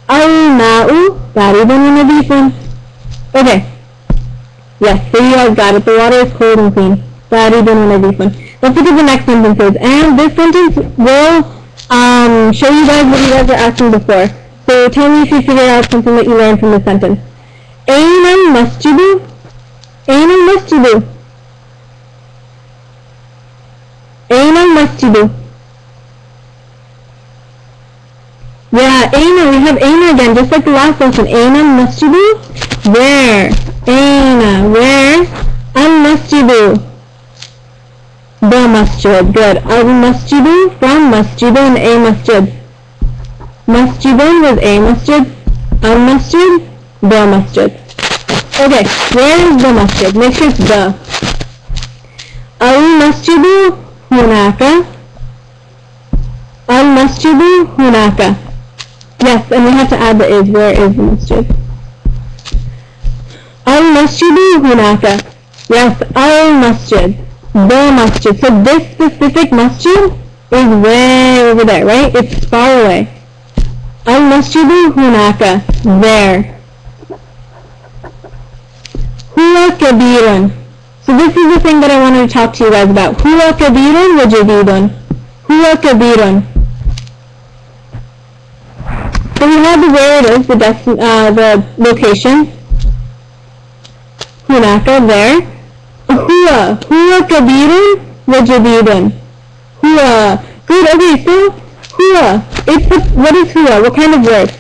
Al-ma'u baridun wa nadifun. Okay. Yes, so you guys got it. The water is cold and clean. Baridun wa nadifun. Let's look at the next sentences. And this sentence will show you guys what you guys were asking before. So tell me if you figured out something that you learned from this sentence. Ayn al-masjidu. Ayn al-masjidu. Ayn al-masjidu. Yeah, Aina, we have Aina again, just like the last lesson. Aina al-masjidu. Where? Aina, where? Al-masjidu. The masjid. Good. Al-masjidu from masjidun, a masjid. Masjidun was a masjid. Al-masjid, the masjid. Okay, where is the masjid? Make sure it's the. Al-masjidu hunaka. Al-masjidu hunaka. Yes, and we have to add the is. Where is the masjid? Al-masjidu hunaka. Yes, al-masjid. The masjid. So this specific masjid is way over there, right? It's far away. Al-masjidu hunaka. There. Huwa kabirun. So this is the thing that I wanted to talk to you guys about. Huwa kabirun wa jadidun. Huwa kabirun. So we have the where it is, the location. Hunaka, there. Huwa kabirun wa jadidun. Huwa. Good, okay, so huwa. What is huwa? What kind of word?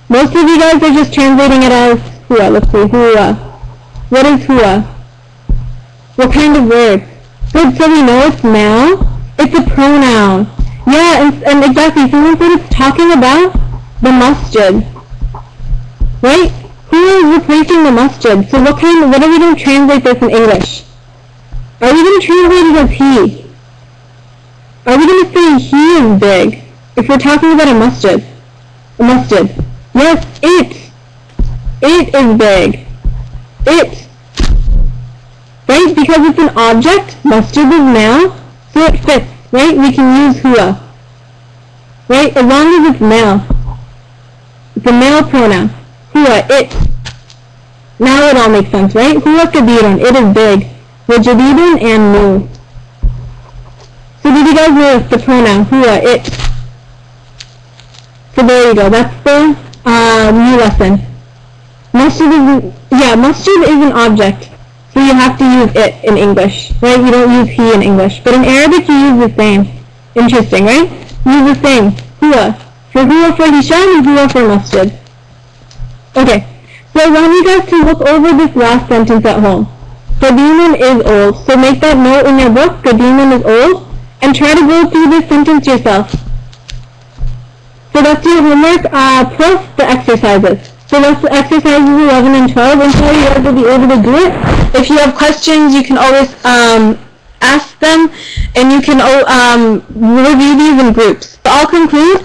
Most of you guys are just translating it as huwa. Let's see, huwa. What is huwa? What kind of word? Good, so we know it's male. It's a pronoun. Yeah, and exactly, someone said it's talking about the masjid. Right? Who is replacing the masjid? So what are we going to translate this in English? Are we going to translate it as he? Are we going to say he is big if we're talking about a masjid? Masjid. Yes, it. It is big. It. Right? Because it's an object, masjid is male, so it fits. Right? We can use huwa. Right? As long as it's male. It's a male pronoun. Huwa, it. Now it all makes sense, right? Huwa kabirun, it is big. Wajadidun and new. So did you guys notice the pronoun, huwa, it? So there you go, that's the new lesson. Masjid is an object. So you have to use it in English, right? You don't use he in English. But in Arabic you use the same. Interesting, right? Use the same. Huwa. So huwa for Hisham and huwa for masjid. Okay. So I want you guys to look over this last sentence at home. Qadimun is old. So make that note in your book. Qadimun is old. And try to go through this sentence yourself. So that's your homework plus the exercises. So that's the exercises 11 and 12. Until you guys will be able to do it. If you have questions, you can always ask them. And you can review these in groups. So I'll conclude.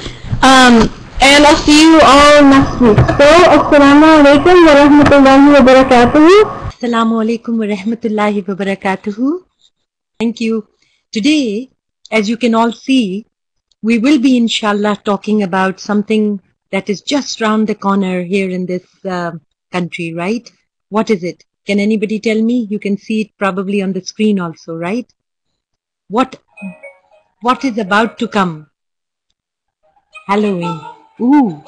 And I'll see you all next week. So, Assalamu alaikum wa rahmatullahi wa barakatuhu. Assalamu alaikum wa rahmatullahi wa barakatuhu. Thank you. Today, as you can all see, we will be inshallah talking about something that is just round the corner here in this country, right? What is it? Can anybody tell me? You can see it probably on the screen also, right? What is about to come? Halloween. Ooh.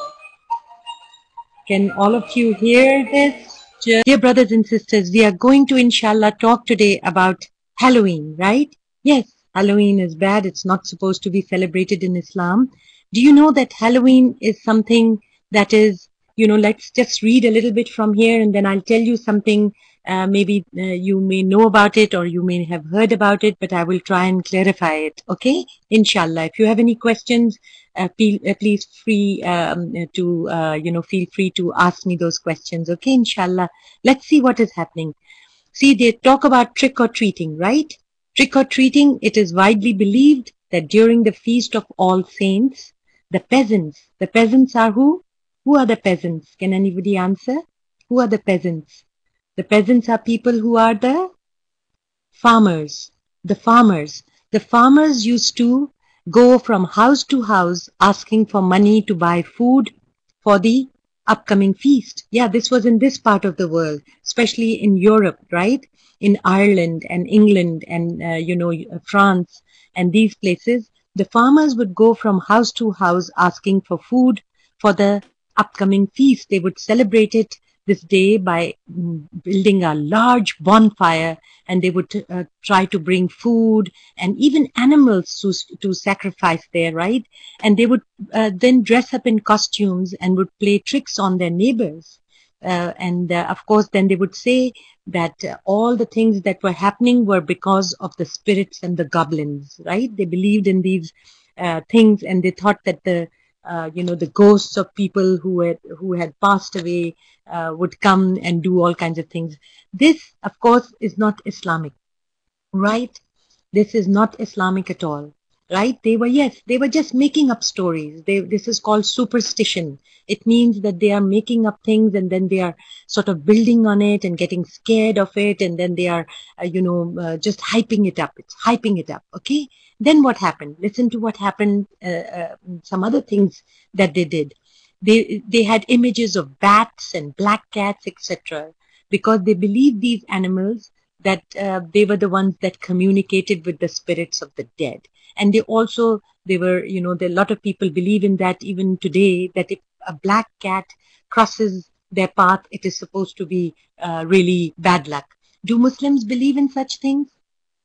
Can all of you hear this? Dear brothers and sisters, we are going to inshallah talk today about Halloween, right? Yes, Halloween is bad. It's not supposed to be celebrated in Islam. Do you know that Halloween is something that is, let's just read a little bit from here and then I'll tell you something. Maybe you may know about it or you may have heard about it, but I will try and clarify it. Okay? Inshallah. If you have any questions, please free to feel free to ask me those questions. Okay? Inshallah. Let's see what is happening. See, they talk about trick or treating, right? Trick or treating, it is widely believed that during the Feast of All Saints, the peasants are who? Who are the peasants? Can anybody answer? Who are the peasants? The peasants are people who are the farmers. The farmers used to go from house to house asking for money to buy food for the upcoming feast. Yeah, this was in this part of the world, especially in Europe, right? In Ireland and England and, France and these places. The farmers would go from house to house asking for food for the upcoming feast. They would celebrate it this day by building a large bonfire, and they would try to bring food and even animals to sacrifice there, right? And they would then dress up in costumes and would play tricks on their neighbors. Of course, then they would say that all the things that were happening were because of the spirits and the goblins, right? They believed in these things, and they thought that the ghosts of people who had passed away would come and do all kinds of things. This, of course, is not Islamic, right? This is not Islamic at all, right? They were just making up stories. This is called superstition. It means that they are making up things and then they are sort of building on it and getting scared of it, and then they are, just hyping it up. It's hyping it up, okay? Then what happened? Listen to what happened, some other things that they did. They had images of bats and black cats, etc., because they believed these animals that they were the ones that communicated with the spirits of the dead. And they were, a lot of people believe in that even today, that if a black cat crosses their path, it is supposed to be really bad luck. Do Muslims believe in such things?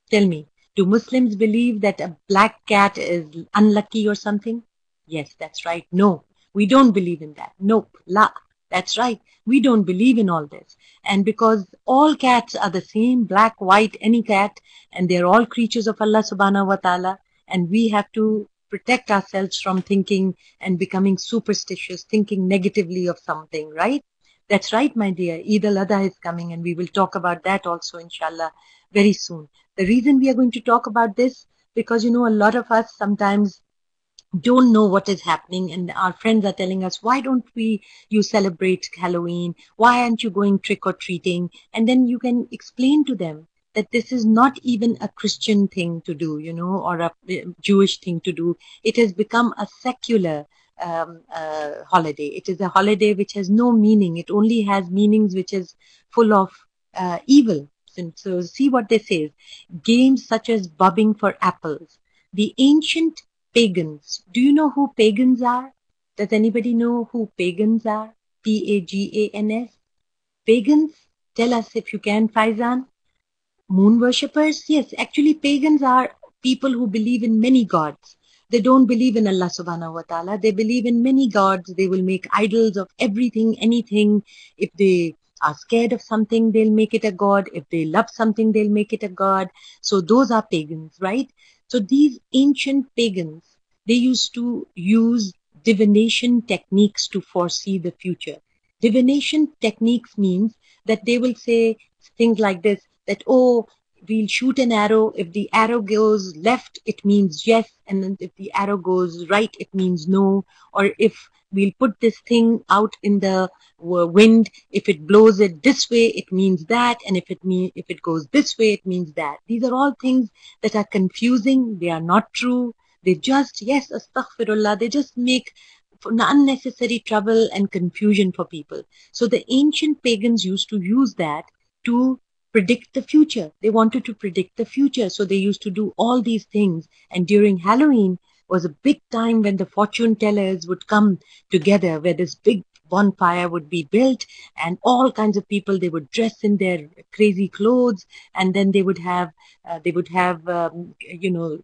Tell me. Do Muslims believe that a black cat is unlucky or something? Yes, that's right. No, we don't believe in that. Nope. La. That's right. We don't believe in all this. And because all cats are the same, black, white, any cat, and they're all creatures of Allah subhanahu wa ta'ala, and we have to protect ourselves from thinking and becoming superstitious, thinking negatively of something, right? That's right, my dear. Eid al-Adha is coming, and we will talk about that also, inshallah, very soon. The reason we are going to talk about this, because, a lot of us sometimes don't know what is happening, and our friends are telling us, why don't you celebrate Halloween, why aren't you going trick or treating? And then you can explain to them that this is not even a Christian thing to do, or a Jewish thing to do. It has become a secular holiday. It is a holiday which has no meaning. It only has meanings which is full of evil. So see what they say. Games such as bobbing for apples. The ancient pagans. Do you know who pagans are? Does anybody know who pagans are? Pagans? Pagans? Tell us if you can, Faizan. Moon worshippers? Yes, actually pagans are people who believe in many gods. They don't believe in Allah subhanahu wa ta'ala. They believe in many gods. They will make idols of everything, anything. If they are scared of something, they'll make it a god. If they love something, they'll make it a god. So those are pagans, right? So these ancient pagans, they used to use divination techniques to foresee the future. Divination techniques means that they will say things like this, that, oh, we'll shoot an arrow. If the arrow goes left, it means yes. And then if the arrow goes right, it means no. Or if we'll put this thing out in the wind, if it blows it this way, it means that. And if it goes this way, it means that. These are all things that are confusing. They are not true. They just, yes, astaghfirullah, they just make unnecessary trouble and confusion for people. So the ancient pagans used to use that to predict the future. They wanted to predict the future. So they used to do all these things. And during Halloween was a big time when the fortune tellers would come together, where this big bonfire would be built, and all kinds of people, they would dress in their crazy clothes, and then they would have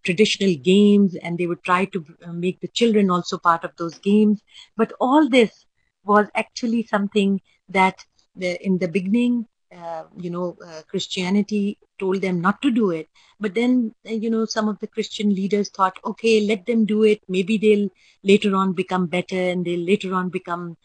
traditional games, and they would try to make the children also part of those games. But all this was actually something that in the beginning, Christianity told them not to do it. But then, some of the Christian leaders thought, okay, let them do it. Maybe they'll later on become better, and they'll later on become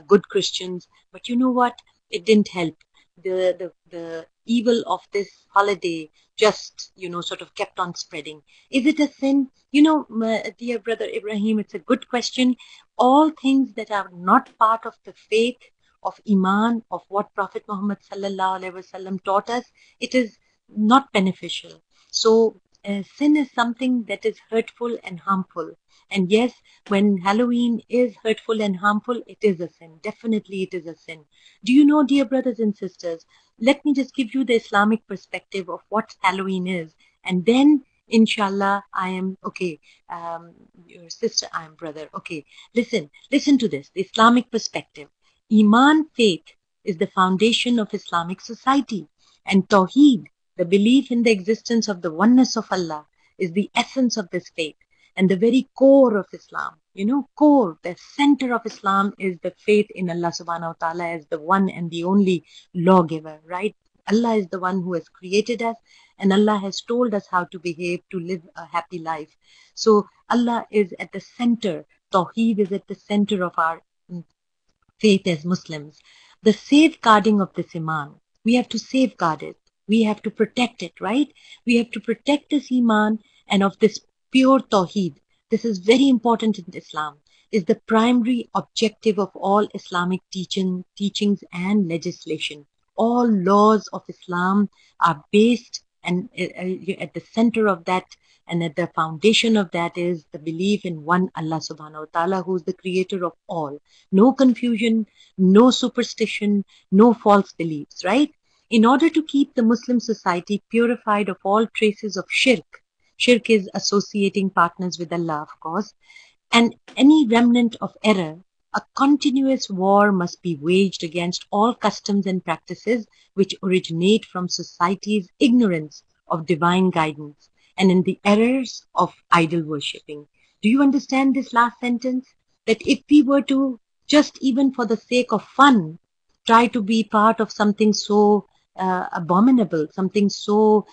good Christians. But you know what? It didn't help. The evil of this holiday just, sort of kept on spreading. Is it a sin? Dear brother Ibrahim, it's a good question. All things that are not part of the faith, of Iman, of what Prophet Muhammad sallallahu alaihi wasallam taught us, it is not beneficial. So sin is something that is hurtful and harmful. And yes, when Halloween is hurtful and harmful, it is a sin. Definitely it is a sin. Do you know, dear brothers and sisters, let me just give you the Islamic perspective of what Halloween is. And then, inshallah, I am, okay, your sister, I am brother. Okay, listen to this, the Islamic perspective. Iman, faith, is the foundation of Islamic society. And Tawheed, the belief in the existence of the oneness of Allah, is the essence of this faith and the very core of Islam. Core, the center of Islam is the faith in Allah subhanahu wa ta'ala as the one and the only lawgiver, right? Allah is the one who has created us, and Allah has told us how to behave, to live a happy life. So Allah is at the center. Tawheed is at the center of our faith as Muslims. The safeguarding of this Iman, we have to safeguard it. We have to protect it, right? We have to protect this Iman and of this pure Tawheed. This is very important in Islam. Is the primary objective of all Islamic teachings and legislation. All laws of Islam are based, and at the center of that and at the foundation of that is the belief in one Allah subhanahu wa ta'ala, who is the creator of all. No confusion, no superstition, no false beliefs, right? In order to keep the Muslim society purified of all traces of shirk, shirk is associating partners with Allah, of course, and any remnant of error, a continuous war must be waged against all customs and practices which originate from society's ignorance of divine guidance and in the errors of idol worshipping. Do you understand this last sentence? That if we were to, just even for the sake of fun, try to be part of something so abominable, something so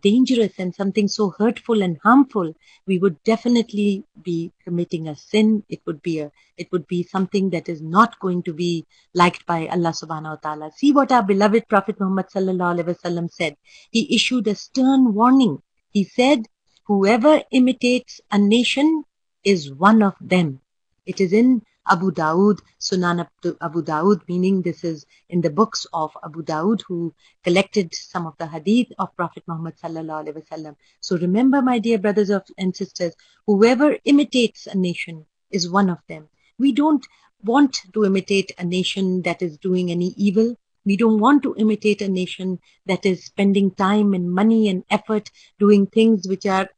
dangerous, and something so hurtful and harmful, we would definitely be committing a sin. It would be something that is not going to be liked by Allah subhanahu wa ta'ala. See what our beloved Prophet Muhammad sallallahu alaihi wasallam said. He issued a stern warning. He said, whoever imitates a nation is one of them. It is in Abu Dawood, Sunan Abu Dawood, meaning this is in the books of Abu Dawood, who collected some of the hadith of Prophet Muhammad sallallahu alaihi wasallam. So remember, my dear brothers and sisters, whoever imitates a nation is one of them. We don't want to imitate a nation that is doing any evil. We don't want to imitate a nation that is spending time and money and effort doing things which are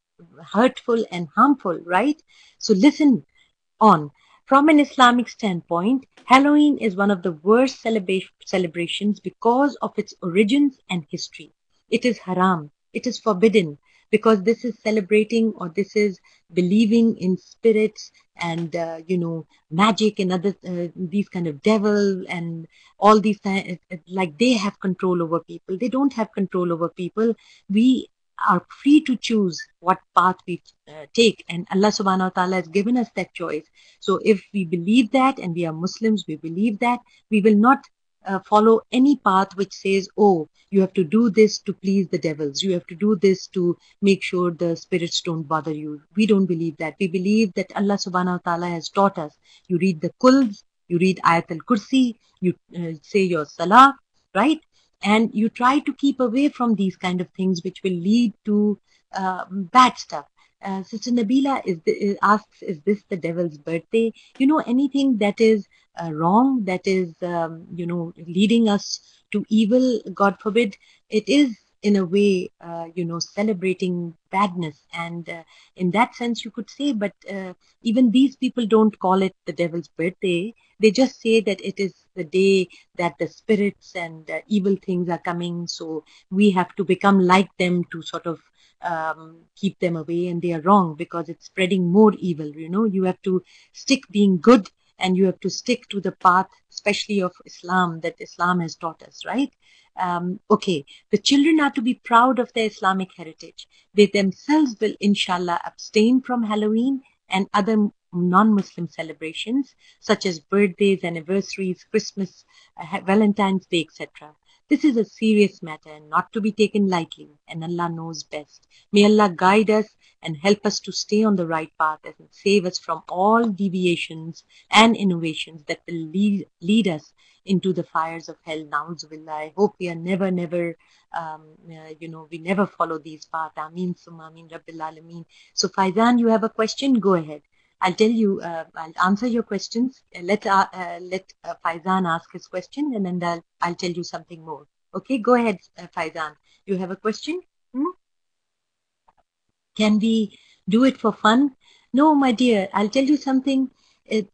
hurtful and harmful, right? So listen on. From an Islamic standpoint, Halloween is one of the worst celebrations because of its origins and history. It is haram. It is forbidden because this is celebrating, or this is believing in spirits and magic and other these kind of devil and all these like they have control over people. They don't have control over people. We are free to choose what path we take, and Allah subhanahu wa ta'ala has given us that choice. So if we believe that, and we are Muslims, we believe that, we will not follow any path which says, oh, you have to do this to please the devils, you have to do this to make sure the spirits don't bother you. We don't believe that. We believe that Allah subhanahu wa ta'ala has taught us. You read the Kuls, you read Ayat al-Kursi, you say your Salah, right? And you try to keep away from these kind of things which will lead to bad stuff. Sister Nabila asks, is this the devil's birthday? Anything that is wrong, that is, leading us to evil, God forbid, it is in a way, celebrating badness. And in that sense, you could say, but even these people don't call it the devil's birthday. They just say that it is the day that the spirits and evil things are coming. So we have to become like them to sort of keep them away. And they are wrong, because it's spreading more evil. You have to stick being good, and you have to stick to the path, especially of Islam, that Islam has taught us, right? Okay, the children are to be proud of their Islamic heritage. They themselves will, inshallah, abstain from Halloween and other non-Muslim celebrations, such as birthdays, anniversaries, Christmas, Valentine's Day, etc. This is a serious matter and not to be taken lightly, and Allah knows best. May Allah guide us and help us to stay on the right path and save us from all deviations and innovations that will lead us into the fires of hell. Na'udzubillah. I hope we are never, we never follow these paths. Ameen, summa ameen, Rabbil Alameen. So Faizan, you have a question? Go ahead. I'll tell you, I'll answer your questions. Let Faizan ask his question, and then I'll tell you something more. Okay, go ahead, Faizan. You have a question? Can we do it for fun? No, my dear, I'll tell you something.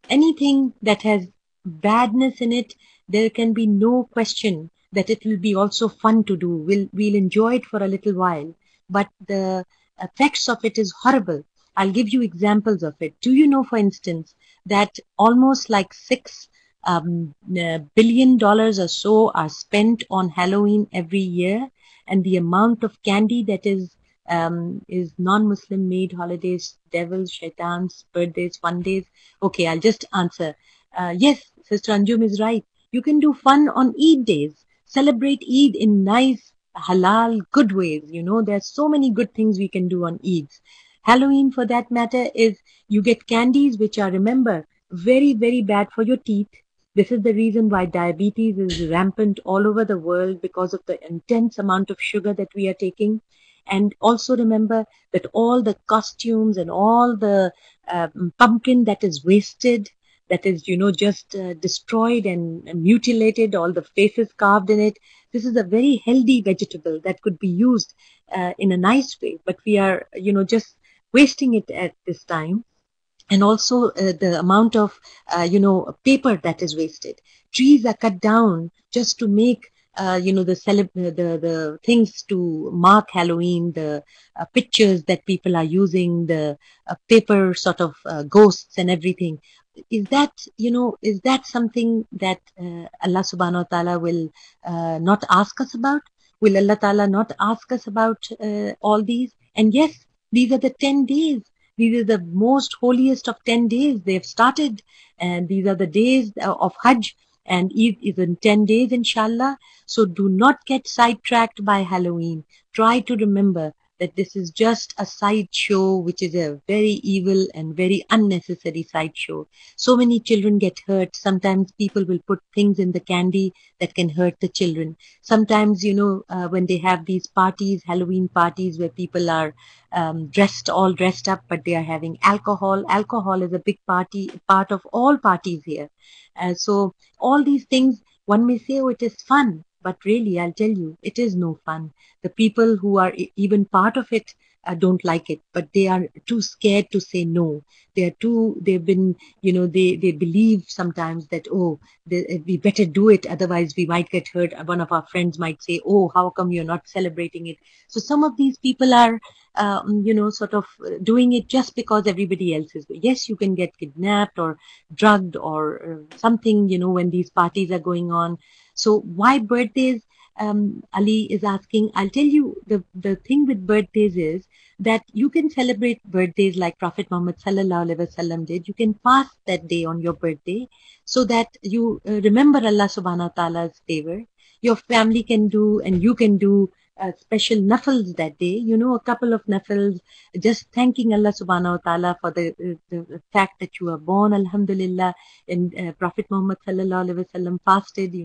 Anything that has badness in it, there can be no question that it will be also fun to do. We'll enjoy it for a little while, but the effects of it is horrible. I'll give you examples of it. Do you know, for instance, that almost like $6 billion or so are spent on Halloween every year, and the amount of candy that is non-Muslim made holidays, devils, shaitans, birthdays, fun days. Okay, I'll just answer. Yes, Sister Anjum is right. You can do fun on Eid days. Celebrate Eid in nice, halal, good ways. There's so many good things we can do on Eids. Halloween, for that matter, is you get candies which are, remember, very, very bad for your teeth. This is the reason why diabetes is rampant all over the world, because of the intense amount of sugar that we are taking. And also remember that all the costumes and all the pumpkin that is wasted, that is, just destroyed and mutilated, all the faces carved in it. This is a very healthy vegetable that could be used in a nice way, but we are, just wasting it at this time. And also the amount of, paper that is wasted. Trees are cut down just to make the things to mark Halloween, the pictures that people are using, the paper sort of ghosts and everything. Is that something that Allah subhanahu wa ta'ala will not ask us about? Will Allah ta'ala not ask us about all these? And yes, these are the 10 days. These are the most holiest of 10 days. They've started, and these are the days of Hajj, and Eid is in 10 days, inshallah. So do not get sidetracked by Halloween. Try to remember that this is just a sideshow, which is a very evil and very unnecessary sideshow. So many children get hurt. Sometimes people will put things in the candy that can hurt the children. Sometimes, when they have these parties, Halloween parties, where people are all dressed up, but they are having alcohol. Alcohol is a big part of all parties here. So all these things, one may say, oh, it is fun. But really, I'll tell you, it is no fun. The people who are even part of it don't like it, but they are too scared to say no. They've been, they believe sometimes that, oh, we better do it, otherwise we might get hurt. One of our friends might say, oh, how come you're not celebrating it? So some of these people are, sort of doing it just because everybody else is. Yes, you can get kidnapped or drugged or something, when these parties are going on. So why birthdays? Ali is asking. I'll tell you, the thing with birthdays is that you can celebrate birthdays like Prophet Muhammad sallallahu alaihi wasallam did. You can fast that day on your birthday so that you remember Allah subhanahu wa ta'ala's favor. Your family can do and you can do special nafils that day, a couple of nafils, just thanking Allah subhanahu wa ta'ala for the fact that you are born, alhamdulillah, and Prophet Muhammad sallallahu alaihi wasallam fasted,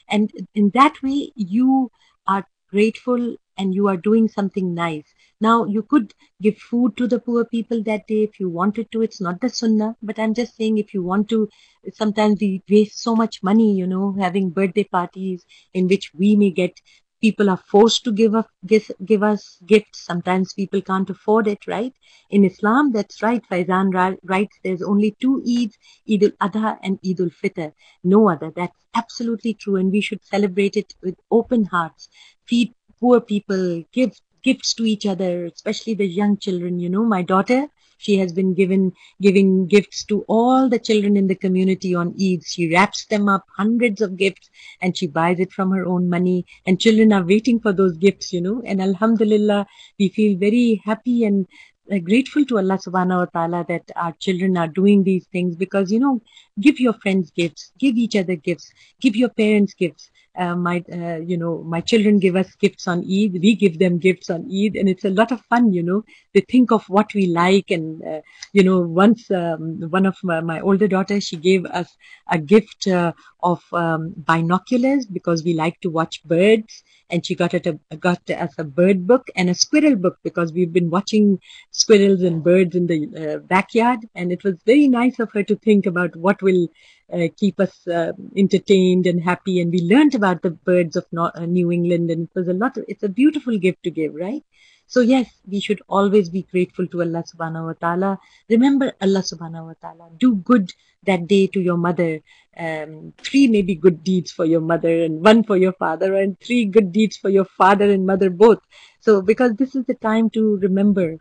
and in that way you are grateful and you are doing something nice. Now you could give food to the poor people that day if you wanted to. It's not the sunnah, but I'm just saying, if you want to, sometimes we waste so much money, having birthday parties in which we may get, people are forced to give us gifts. Sometimes people can't afford it, right? In Islam, that's right. Faizan writes, there's only two Eids, Eid al-Adha and Eid al-Fitr. No other. That's absolutely true. And we should celebrate it with open hearts. Feed poor people, give gifts to each other, especially the young children. My daughter, she has been giving gifts to all the children in the community on Eid. She wraps them up, hundreds of gifts, and she buys it from her own money. And children are waiting for those gifts, And alhamdulillah, we feel very happy and grateful to Allah subhanahu wa ta'ala that our children are doing these things, because, give your friends gifts, give each other gifts, give your parents gifts. My children give us gifts on Eid. We give them gifts on Eid, and it's a lot of fun. They think of what we like, and once one of my older daughters, she gave us a gift of binoculars because we like to watch birds, and she got us a bird book and a squirrel book because we've been watching squirrels and birds in the backyard, and it was very nice of her to think about what will keep us entertained and happy. And we learned about the birds of New England, and it's a beautiful gift to give, right? So yes, we should always be grateful to Allah subhanahu wa ta'ala. Remember Allah subhanahu wa ta'ala. Do good that day to your mother. 3 maybe good deeds for your mother and 1 for your father, and 3 good deeds for your father and mother both. So because this is the time to remember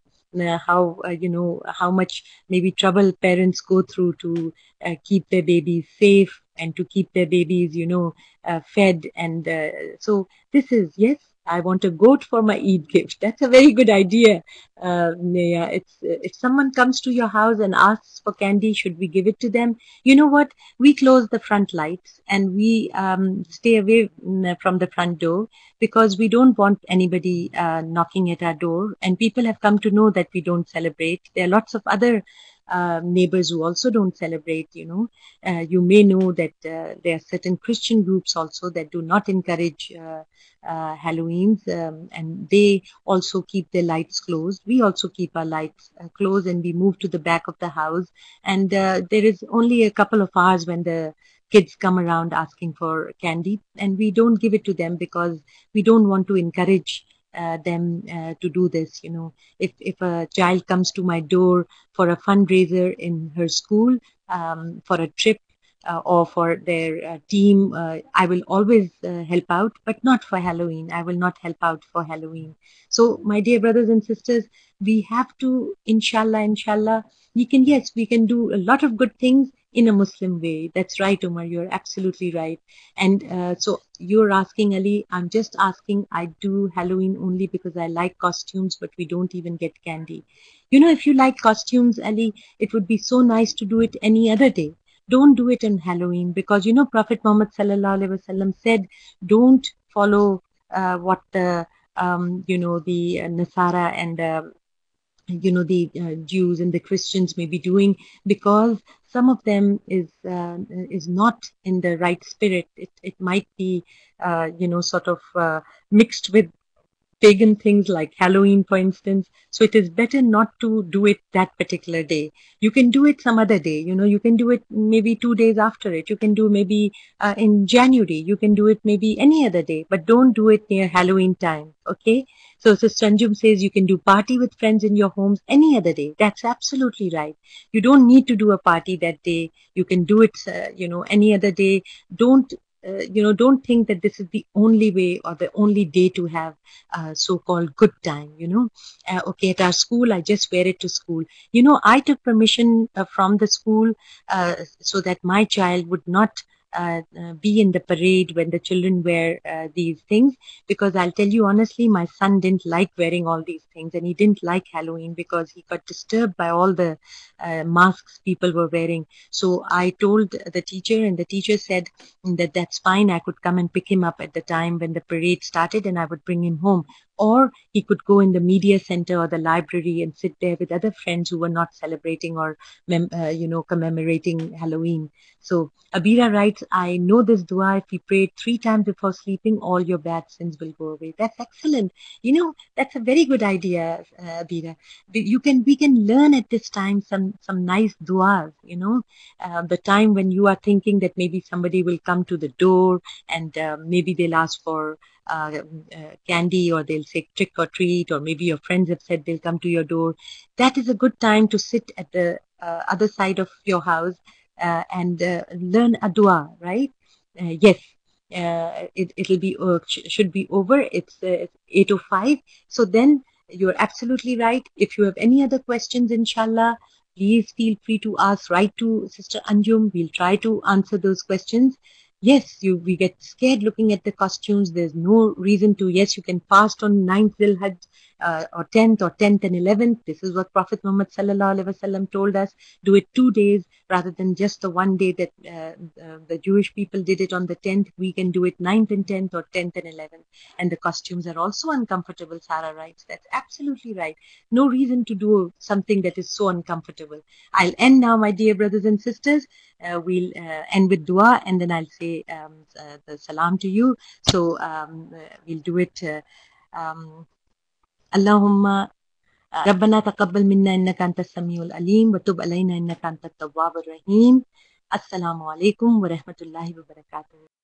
how much maybe trouble parents go through to keep their babies safe and to keep their babies, fed. And so this is, yes, I want a goat for my Eid gift. That's a very good idea, Neha. If someone comes to your house and asks for candy, should we give it to them? You know what? We close the front lights and we stay away from the front door, because we don't want anybody knocking at our door. And people have come to know that we don't celebrate. There are lots of other neighbors who also don't celebrate. You may know that there are certain Christian groups also that do not encourage Halloweens, and they also keep their lights closed. We also keep our lights closed, and we move to the back of the house. And there is only a couple of hours when the kids come around asking for candy, and we don't give it to them because we don't want to encourage them to do this. If a child comes to my door for a fundraiser in her school, for a trip, or for their team, I will always help out, but not for Halloween. I will not help out for Halloween. So my dear brothers and sisters, we have to, inshallah, we can do a lot of good things in a Muslim way. That's right, Umar, you're absolutely right. And so you're asking, Ali, I'm just asking, I do Halloween only because I like costumes, but we don't even get candy. If you like costumes, Ali, it would be so nice to do it any other day. Don't do it on Halloween, because Prophet Muhammad sallallahu alaihi wasallam said, don't follow what the the Nasara and the Jews and the Christians may be doing, because some of them is not in the right spirit. It might be sort of mixed with pagan things like Halloween, for instance. So it is better not to do it that particular day. You can do it some other day. You can do it maybe 2 days after it. You can do maybe in January. You can do it maybe any other day, but don't do it near Halloween time. Okay. So Sister Anjum says you can do party with friends in your homes any other day. That's absolutely right. You don't need to do a party that day. You can do it, any other day. Don't think that this is the only way or the only day to have so-called good time. Okay, at our school, I just wear it to school. I took permission from the school so that my child would not be in the parade when the children wear these things, because I'll tell you honestly, my son didn't like wearing all these things, and he didn't like Halloween because he got disturbed by all the masks people were wearing. So I told the teacher, and the teacher said that that's fine. I could come and pick him up at the time when the parade started, and I would bring him home. Or he could go in the media center or the library and sit there with other friends who were not celebrating or commemorating Halloween. So Abira writes, I know this dua. If you pray it 3 times before sleeping, all your bad sins will go away. That's excellent. That's a very good idea, Abira. We can learn at this time some nice duas. The time when you are thinking that maybe somebody will come to the door, and maybe they'll ask for candy, or they'll say trick or treat, or maybe your friends have said they'll come to your door. That is a good time to sit at the other side of your house and learn a dua, right? Yes. It'll be should be over. It's 8:05. So then you're absolutely right. If you have any other questions, inshallah, please feel free to ask. Write to Sister Anjum. We'll try to answer those questions. Yes, we get scared looking at the costumes. There's no reason to. Yes, you can fast on 9th Dhul-Hajj or 10th and 11th. This is what Prophet Muhammad sallallahu alaihi wasallam told us. Do it 2 days rather than just the one day that the Jewish people did it on the 10th. We can do it 9th and 10th, or 10th and 11th. And the costumes are also uncomfortable, Sarah writes. That's absolutely right. No reason to do something that is so uncomfortable. I'll end now, my dear brothers and sisters. We'll end with dua, and then I'll say the salam to you. So we'll do it. Allahumma ربنا تقبل منا إنك أنت السميع العليم وتب علينا إنك أنت التواب الرحيم. السلام عليكم ورحمة الله وبركاته.